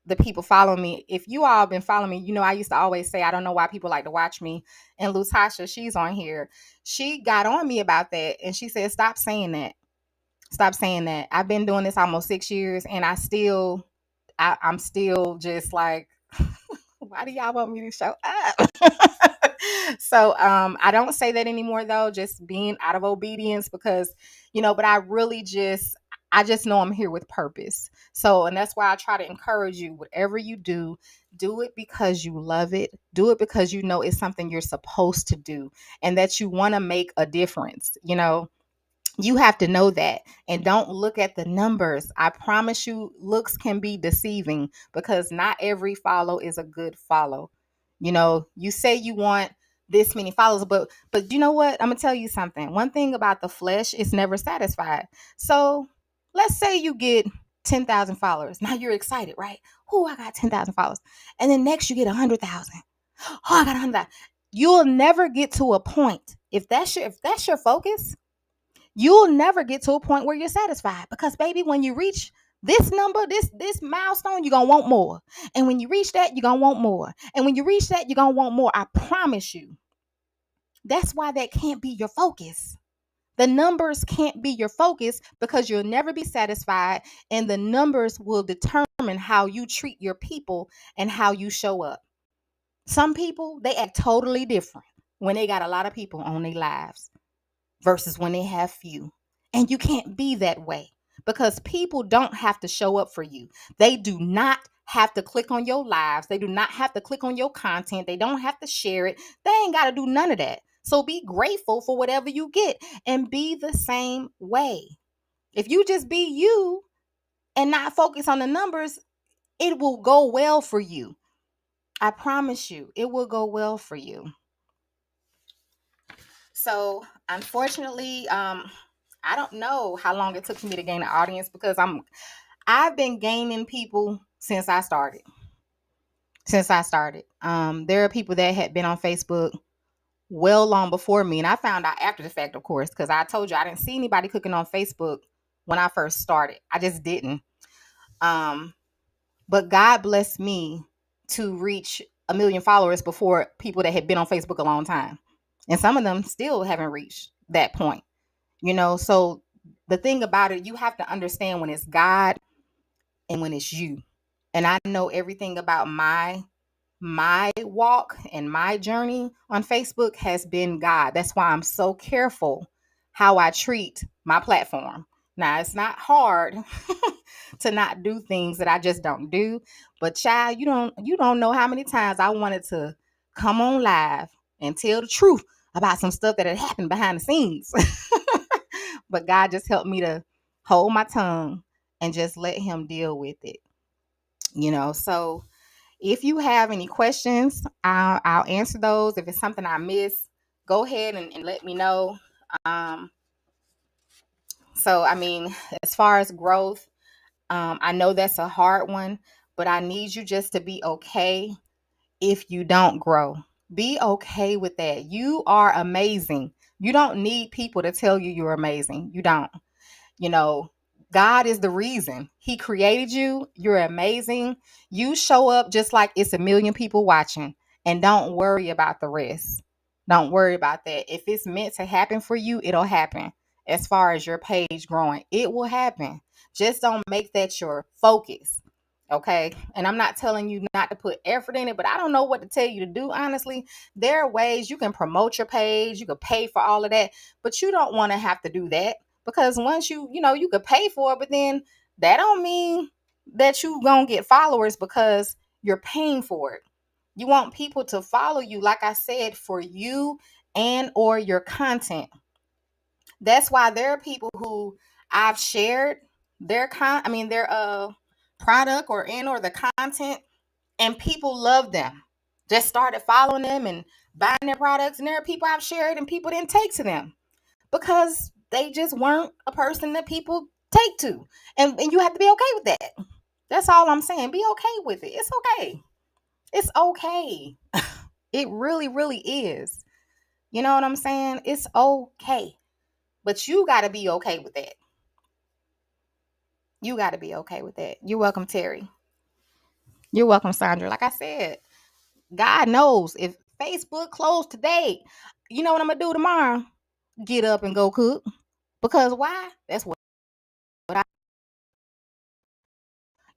the people following me. If you all been following me, you know I used to always say I don't know why people like to watch me. And Lutasha, she's on here. She got on me about that, and she said, "Stop saying that. Stop saying that." I've been doing this almost 6 years, and I'm still just like, why do y'all want me to show up? So I don't say that anymore though, just being out of obedience because, but I just know I'm here with purpose. So, and that's why I try to encourage you, whatever you do it because you love it. Do it because you know it's something you're supposed to do and that you want to make a difference. You have to know that, and don't look at the numbers. I promise you, looks can be deceiving because not every follow is a good follow. You say you want this many followers, but you know what? I'm gonna tell you something. One thing about the flesh is never satisfied. So let's say you get 10,000 followers. Now you're excited, right? Oh, I got 10,000 followers. And then next you get 100,000. Oh, I got 100,000. You'll never get to a point. If that's your focus, you'll never get to a point where you're satisfied because baby, when you reach this number, this milestone, you're gonna want more. And when you reach that, you're gonna want more. And when you reach that, you're gonna want more. I promise you. That's why that can't be your focus. The numbers can't be your focus because you'll never be satisfied, and the numbers will determine how you treat your people and how you show up. Some people, they act totally different when they got a lot of people on their lives versus when they have few. And you can't be that way because people don't have to show up for you. They do not have to click on your lives. They do not have to click on your content. They don't have to share it. They ain't got to do none of that. So be grateful for whatever you get and be the same way. If you just be you and not focus on the numbers, it will go well for you. I promise you, it will go well for you. So unfortunately, I don't know how long it took for me to gain an audience because I've been gaining people since I started. There are people that had been on Facebook well long before me, and I found out after the fact, of course, because I told you I didn't see anybody cooking on Facebook when I first started. I just didn't. But God blessed me to reach 1 million followers before people that had been on Facebook a long time, and some of them still haven't reached that point. So the thing about it, you have to understand when it's God and when it's you. And I know everything about my walk and my journey on Facebook has been God. That's why I'm so careful how I treat my platform. Now, it's not hard to not do things that I just don't do, but child, you don't know how many times I wanted to come on live and tell the truth about some stuff that had happened behind the scenes. But God just helped me to hold my tongue and just let him deal with it. So if you have any questions, I'll answer those. If it's something I miss, go ahead and let me know. Um, so, I mean, as far as growth, I know that's a hard one, but I need you just to be okay if you don't grow. Be okay with that. You are amazing. You don't need people to tell you you're amazing. You don't. You know, God is the reason. He created you. You're amazing. You show up just like it's 1 million people watching, and don't worry about the rest. Don't worry about that. If it's meant to happen for you, it'll happen. As far as your page growing, it will happen. Just don't make that your focus. Okay. And I'm not telling you not to put effort in it, but I don't know what to tell you to do. Honestly, there are ways you can promote your page. You can pay for all of that, but you don't want to have to do that because once you could pay for it, but then That don't mean that you gonna get followers because you're paying for it. You want people to follow you, like I said, for you and or your content. That's why there are people who I've shared their product or the content, and people love them. Just started following them and buying their products, and there are people I've shared and people didn't take to them because they just weren't a person that people take to. And you have to be okay with that. That's all I'm saying. Be okay with it. It's okay. It's okay. It really, really is. You know what I'm saying? It's okay. But you got to be okay with that. You got to be okay with that. You're welcome, Terry. You're welcome, Sandra. Like I said, God knows if Facebook closed today, you know what I'm going to do tomorrow? Get up and go cook. Because why? That's what I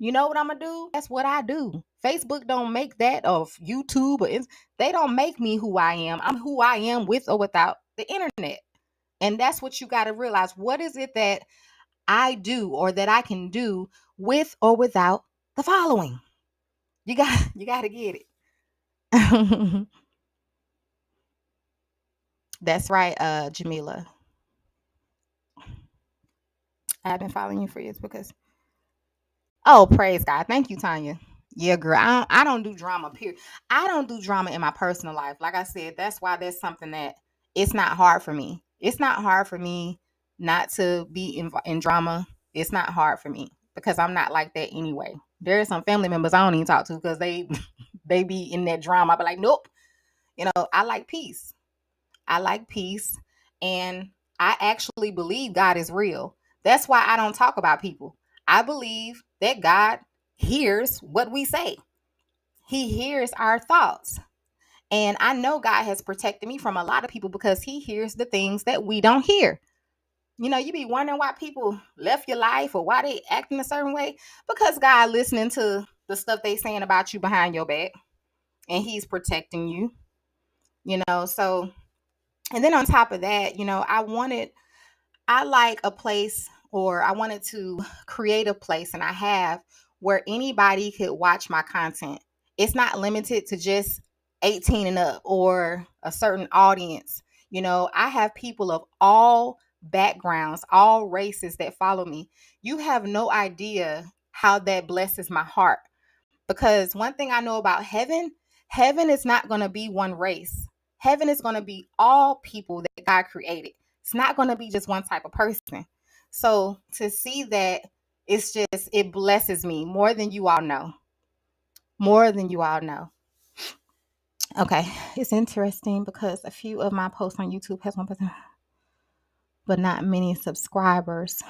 You know what I'm gonna do? That's what I do. Facebook don't make that, of YouTube they don't make me who I am. I'm who I am with or without the internet. And that's what you got to realize. What is it that I do or that I can do with or without the following? You got to get it. That's right, Jamila. I've been following you for years because Oh, praise God. Thank you, Tanya. Yeah, girl. I don't do drama, period. I don't do drama in my personal life. Like I said, that's why there's something that it's not hard for me. It's not hard for me not to be in drama. It's not hard for me because I'm not like that anyway. There are some family members I don't even talk to because they they be in that drama. I be like, nope. I like peace. I like peace. And I actually believe God is real. That's why I don't talk about people. I believe that God hears what we say, He hears our thoughts. And I know God has protected me from a lot of people because He hears the things that we don't hear. You be wondering why people left your life or why they act in a certain way because God listening to the stuff they saying about you behind your back and He's protecting you. So, and then on top of that, I like a place, or I wanted to create a place, and I have, where anybody could watch my content. It's not limited to just 18 and up or a certain audience. I have people of all backgrounds, all races that follow me. You have no idea how that blesses my heart. Because one thing I know about heaven is not going to be one race. Heaven is going to be all people that God created. It's not going to be just one type of person. So to see that, it blesses me more than you all know. More than you all know. Okay, it's interesting because a few of my posts on YouTube has 1%, but not many subscribers.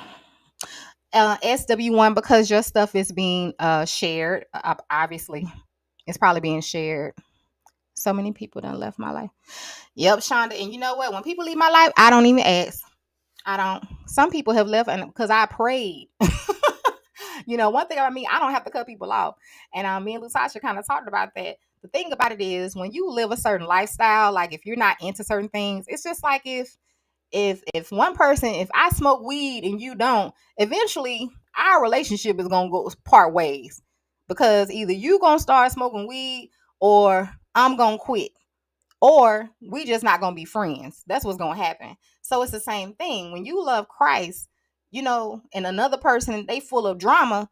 SW1, because your stuff is being shared, obviously. It's probably being shared. So many people done left my life. Yep, Shonda. And you know what? When people leave my life, I don't even ask. I don't. Some people have left because I prayed. One thing about me, I don't have to cut people off. And me and Lutasha kind of talked about that. The thing about it is, when you live a certain lifestyle, like if you're not into certain things, it's just like if one person, if I smoke weed and you don't, eventually our relationship is gonna go part ways, because either you gonna start smoking weed or I'm gonna quit, or we just not gonna be friends. That's what's gonna happen. So it's the same thing when you love Christ, and another person, they full of drama.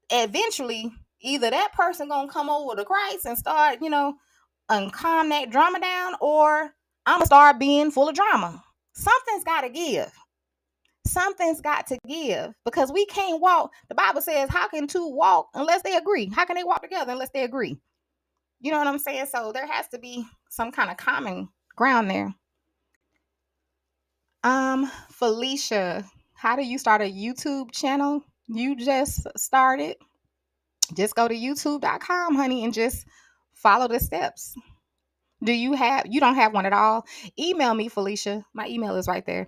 Eventually, either that person gonna come over to Christ and start, and calm that drama down, or I'm gonna start being full of drama. Something's got to give. Something's got to give, because we can't walk. The Bible says, how can two walk unless they agree? How can they walk together unless they agree? You know what I'm saying? So there has to be some kind of common ground there. Felicia, how do you start a YouTube channel? You just started. Just go to youtube.com, honey, and just follow the steps. You don't have one at all? Email me, Felicia. My email is right there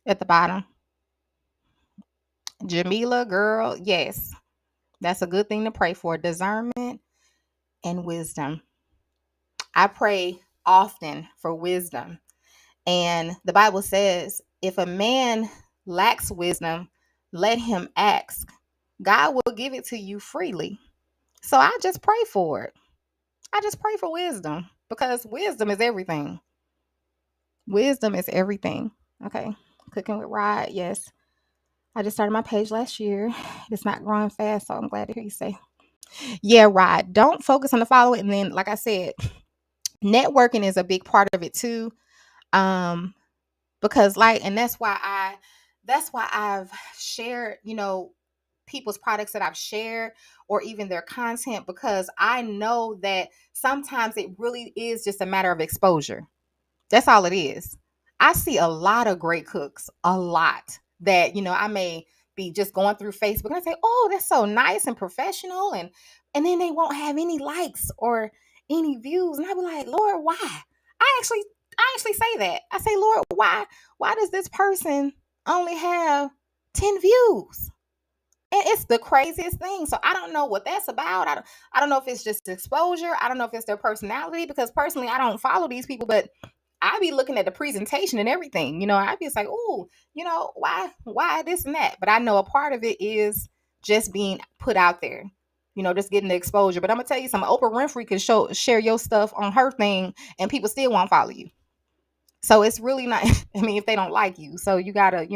at the bottom. Jamila, girl, yes. That's a good thing to pray for. Discernment and wisdom. I pray often for wisdom. And the Bible says, if a man lacks wisdom, let him ask. God will give it to you freely. So I just pray for it. I just pray for wisdom because wisdom is everything. Wisdom is everything. Okay. Cooking with Rod. Yes. I just started my page last year. It's not growing fast, so I'm glad to hear you say. Yeah, Rod. Don't focus on the following. And then, like I said, networking is a big part of it too. Um, because and that's why I've shared, people's products that I've shared or even their content, because I know that sometimes it really is just a matter of exposure. That's all it is. I see a lot of great cooks, a lot that, I may be just going through Facebook and I say, "Oh, that's so nice and professional." And then they won't have any likes or any views. And I be like, "Lord, why?" I actually I actually say that. I say, "Lord, why does this person only have 10 views?" And it's the craziest thing. So I don't know what that's about. I don't know if it's just exposure. I don't know if it's their personality, because personally I don't follow these people, but I be looking at the presentation and everything. I be just like, "Oh, why this and that." But I know a part of it is just being put out there. Just getting the exposure. But I'm gonna tell you something. Oprah Winfrey can share your stuff on her thing, and people still won't follow you. So it's really not. I mean, if they don't like you, so you gotta,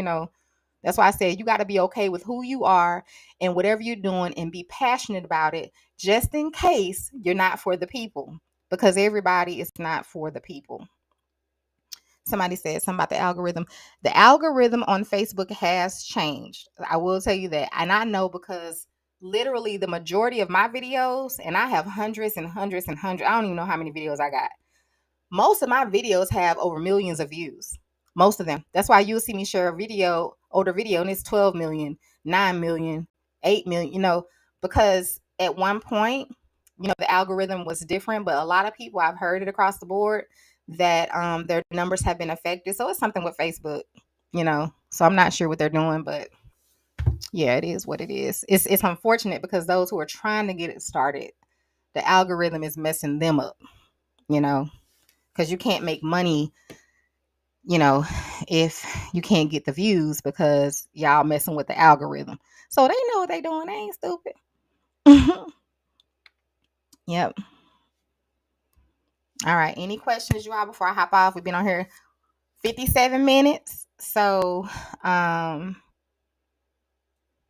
that's why I said you got to be okay with who you are and whatever you're doing and be passionate about it, just in case you're not for the people, because everybody is not for the people. Somebody said something about the algorithm. The algorithm on Facebook has changed. I will tell you that. And I know because literally the majority of my videos, and I have hundreds and hundreds and hundreds, I don't even know how many videos I got. Most of my videos have over millions of views. Most of them. That's why you'll see me share a video, older video, and it's 12 million, 9 million, 8 million, because at one point, the algorithm was different, but a lot of people, I've heard it across the board that their numbers have been affected. So it's something with Facebook, So I'm not sure what they're doing, but yeah, it is what it is. It's unfortunate because those who are trying to get it started, the algorithm is messing them up, you know because you can't make money, you know, if you can't get the views because y'all messing with the algorithm. So they know what they doing. They ain't stupid. Yep. All right. Any questions, you all, before I hop off? We've been on here 57 minutes. So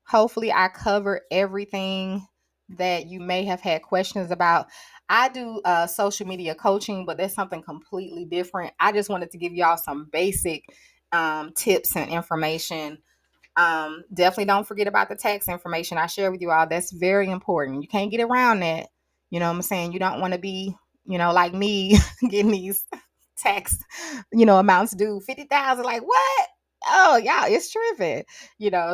hopefully I covered everything that you may have had questions about. I do social media coaching, but that's something completely different. I just wanted to give y'all some basic tips and information. Definitely don't forget about the tax information I share with you all. That's very important. You can't get around that. You know what I'm saying? You don't want to be, like me, getting these tax, amounts due 50,000. Like, what? Oh, y'all, it's tripping.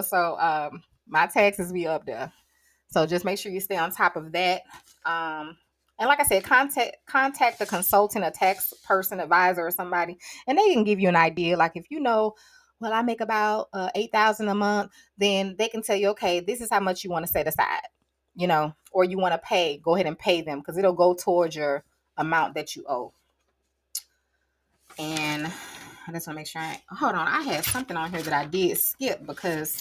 So my taxes be up there. So just make sure you stay on top of that. And like I said, contact a consultant, a tax person, advisor, or somebody, and they can give you an idea. Like if well, I make about 8,000 a month, then they can tell you, okay, this is how much you want to set aside, or you want to pay. Go ahead and pay them because it'll go towards your amount that you owe. And I just want to make sure. Hold on, I had something on here that I did skip because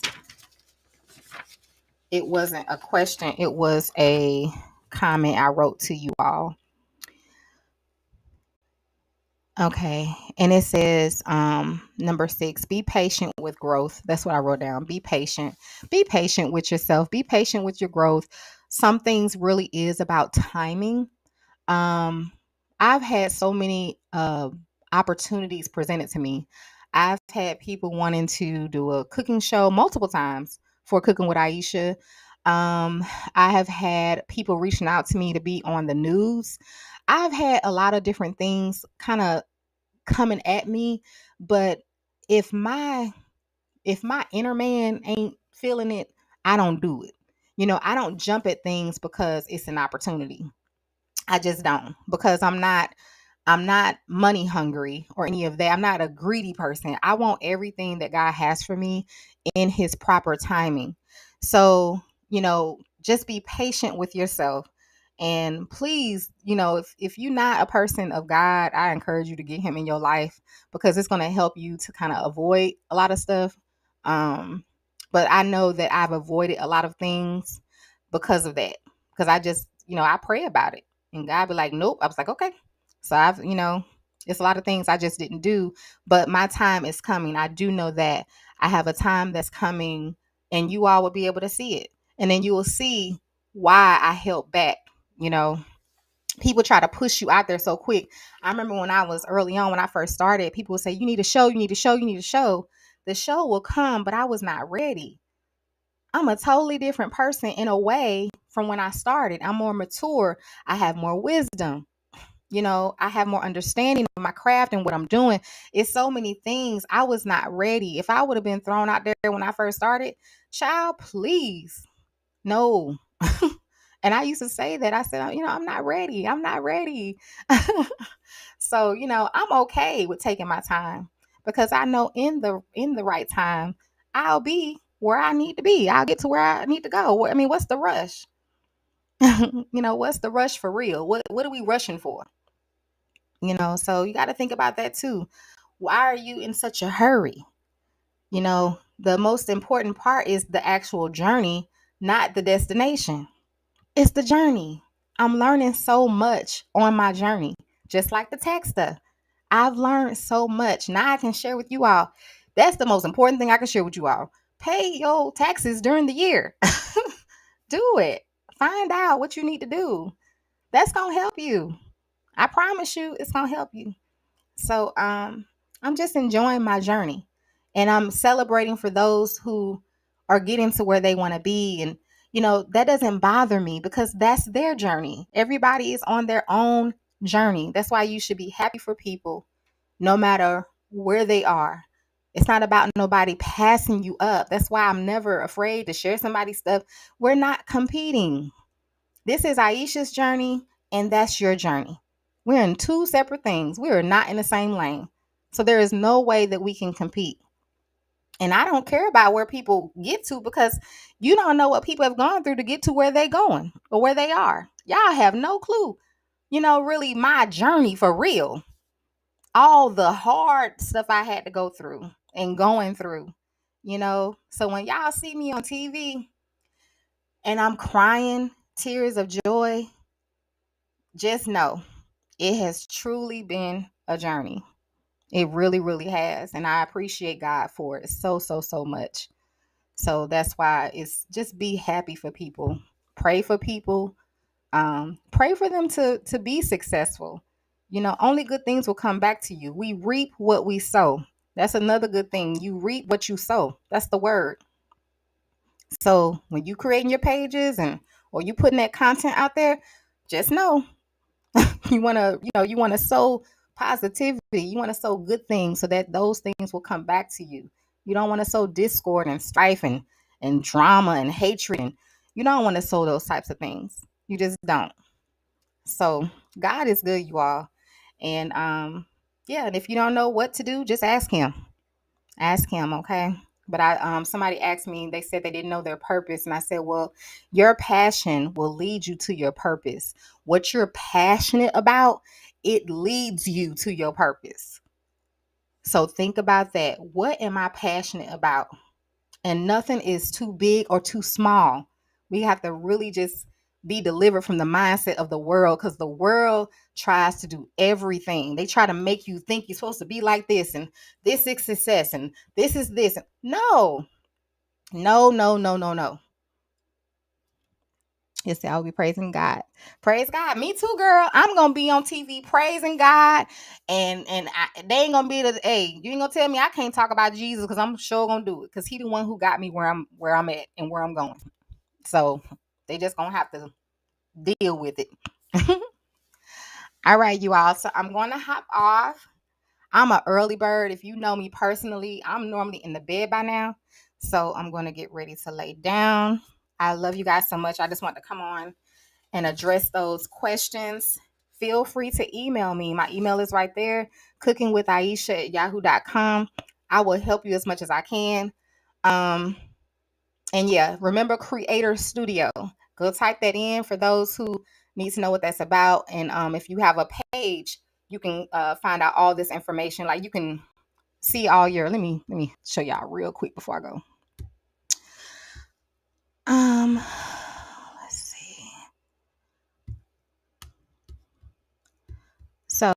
it wasn't a question. It was a comment I wrote to you all. Okay. And it says, number 6, be patient with growth. That's what I wrote down. Be patient. Be patient with yourself. Be patient with your growth. Some things really is about timing. Um, I've had so many opportunities presented to me. I've had people wanting to do a cooking show multiple times for Cooking with Aisha. I have had people reaching out to me to be on the news. I've had a lot of different things kind of coming at me, but if my inner man ain't feeling it, I don't do it. I don't jump at things because it's an opportunity. I just don't, because I'm not money hungry or any of that. I'm not a greedy person. I want everything that God has for me in his proper timing. So, just be patient with yourself. And please, if you're not a person of God, I encourage you to get him in your life because it's going to help you to kind of avoid a lot of stuff. Um, But I know that I've avoided a lot of things because of that. Because I just, I pray about it. And God be like, nope. I was like, okay. So it's a lot of things I just didn't do. But my time is coming. I do know that I have a time that's coming, and you all will be able to see it. And then you will see why I held back. You know, people try to push you out there so quick. I remember when I was early on, when I first started, people would say, you need a show, you need a show, you need a show. The show will come, but I was not ready. I'm a totally different person in a way from when I started. I'm more mature. I have more wisdom. I have more understanding of my craft and what I'm doing. It's so many things. I was not ready. If I would have been thrown out there when I first started, child, please. No. And I used to say that. I said, I'm not ready. I'm not ready. So, I'm okay with taking my time because I know in the right time, I'll be where I need to be. I'll get to where I need to go. I mean, what's the rush? What's the rush for real? What are we rushing for? So you got to think about that too. Why are you in such a hurry? The most important part is the actual journey, not the destination. It's the journey. I'm learning so much on my journey, just like the tax stuff. I've learned so much. Now I can share with you all. That's the most important thing I can share with you all. Pay your taxes during the year. Do it. Find out what you need to do. That's going to help you. I promise you it's going to help you. So I'm just enjoying my journey, and I'm celebrating for those who are getting to where they want to be. And that doesn't bother me because that's their journey. Everybody is on their own journey. That's why you should be happy for people no matter where they are. It's not about nobody passing you up. That's why I'm never afraid to share somebody's stuff. We're not competing. This is Aisha's journey, and that's your journey. We're in two separate things. We are not in the same lane. So there is no way that we can compete. And I don't care about where people get to because you don't know what people have gone through to get to where they're going or where they are. Y'all have no clue. Really my journey for real. All the hard stuff I had to go through and going through. So when y'all see me on TV and I'm crying tears of joy, just know it has truly been a journey. It really, really has. And I appreciate God for it so, so, so much. So that's why it's just be happy for people. Pray for people. Pray for them to be successful. Only good things will come back to you. We reap what we sow. That's another good thing. You reap what you sow. That's the word. So when you creating your pages or you putting that content out there, just know you want to sow positivity. You want to sow good things so that those things will come back to you. You don't want to sow discord and strife and drama and hatred. And you don't want to sow those types of things. You just don't. So God is good, you all. And yeah, and if you don't know what to do, just ask him. Ask him, okay? But somebody asked me, they said they didn't know their purpose. And I said, well, your passion will lead you to your purpose. What you're passionate about, it leads you to your purpose. So think about that. What am I passionate about? And nothing is too big or too small. We have to really just be delivered from the mindset of the world, because the world tries to do everything. They try to make you think you're supposed to be like this, and this is success, and this is this. No, no, no, no, no, no. Yes, I'll be praising God. Praise God. Me too, girl. I'm gonna be on TV praising God, and they ain't gonna be the. Hey, you ain't gonna tell me I can't talk about Jesus, because I'm sure gonna do it, because he the one who got me where I'm at and where I'm going. So they just gonna have to deal with it. All right, you all. So I'm going to hop off. I'm an early bird. If you know me personally, I'm normally in the bed by now. So I'm going to get ready to lay down. I love you guys so much. I just want to come on and address those questions. Feel free to email me. My email is right there, cookingwithaisha@yahoo.com. I will help you as much as I can. And yeah, remember Creator Studio. Go type that in for those who need to know what that's about. And if you have a page, you can find out all this information. Like you can see all your. Let me show y'all real quick before I go. Let's see. So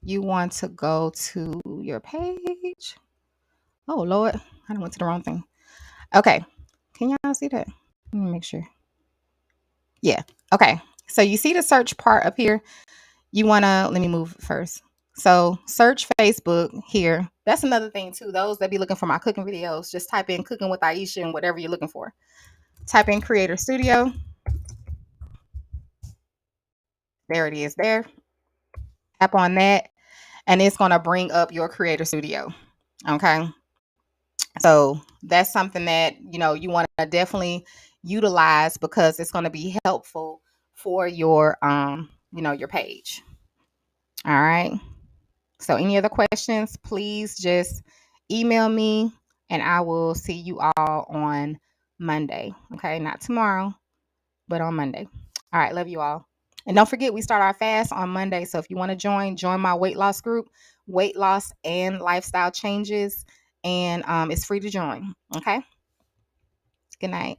you want to go to your page. Oh Lord, I went to the wrong thing. Okay. Can y'all see that? Let me make sure. Yeah. Okay. So you see the search part up here. You want to, let me move first. So search Facebook here. That's another thing too. Those that be looking for my cooking videos, just type in cooking with Aisha and whatever you're looking for. Type in Creator Studio. There it is there. Tap on that and it's going to bring up your Creator Studio. Okay. So that's something that, you want to definitely utilize because it's going to be helpful for your, your page. All right. So any other questions, please just email me and I will see you all on Monday. Okay. Not tomorrow, but on Monday. All right. Love you all. And don't forget, we start our fast on Monday. So if you want to join my weight loss group, weight loss and lifestyle changes. And it's free to join. Okay. Good night.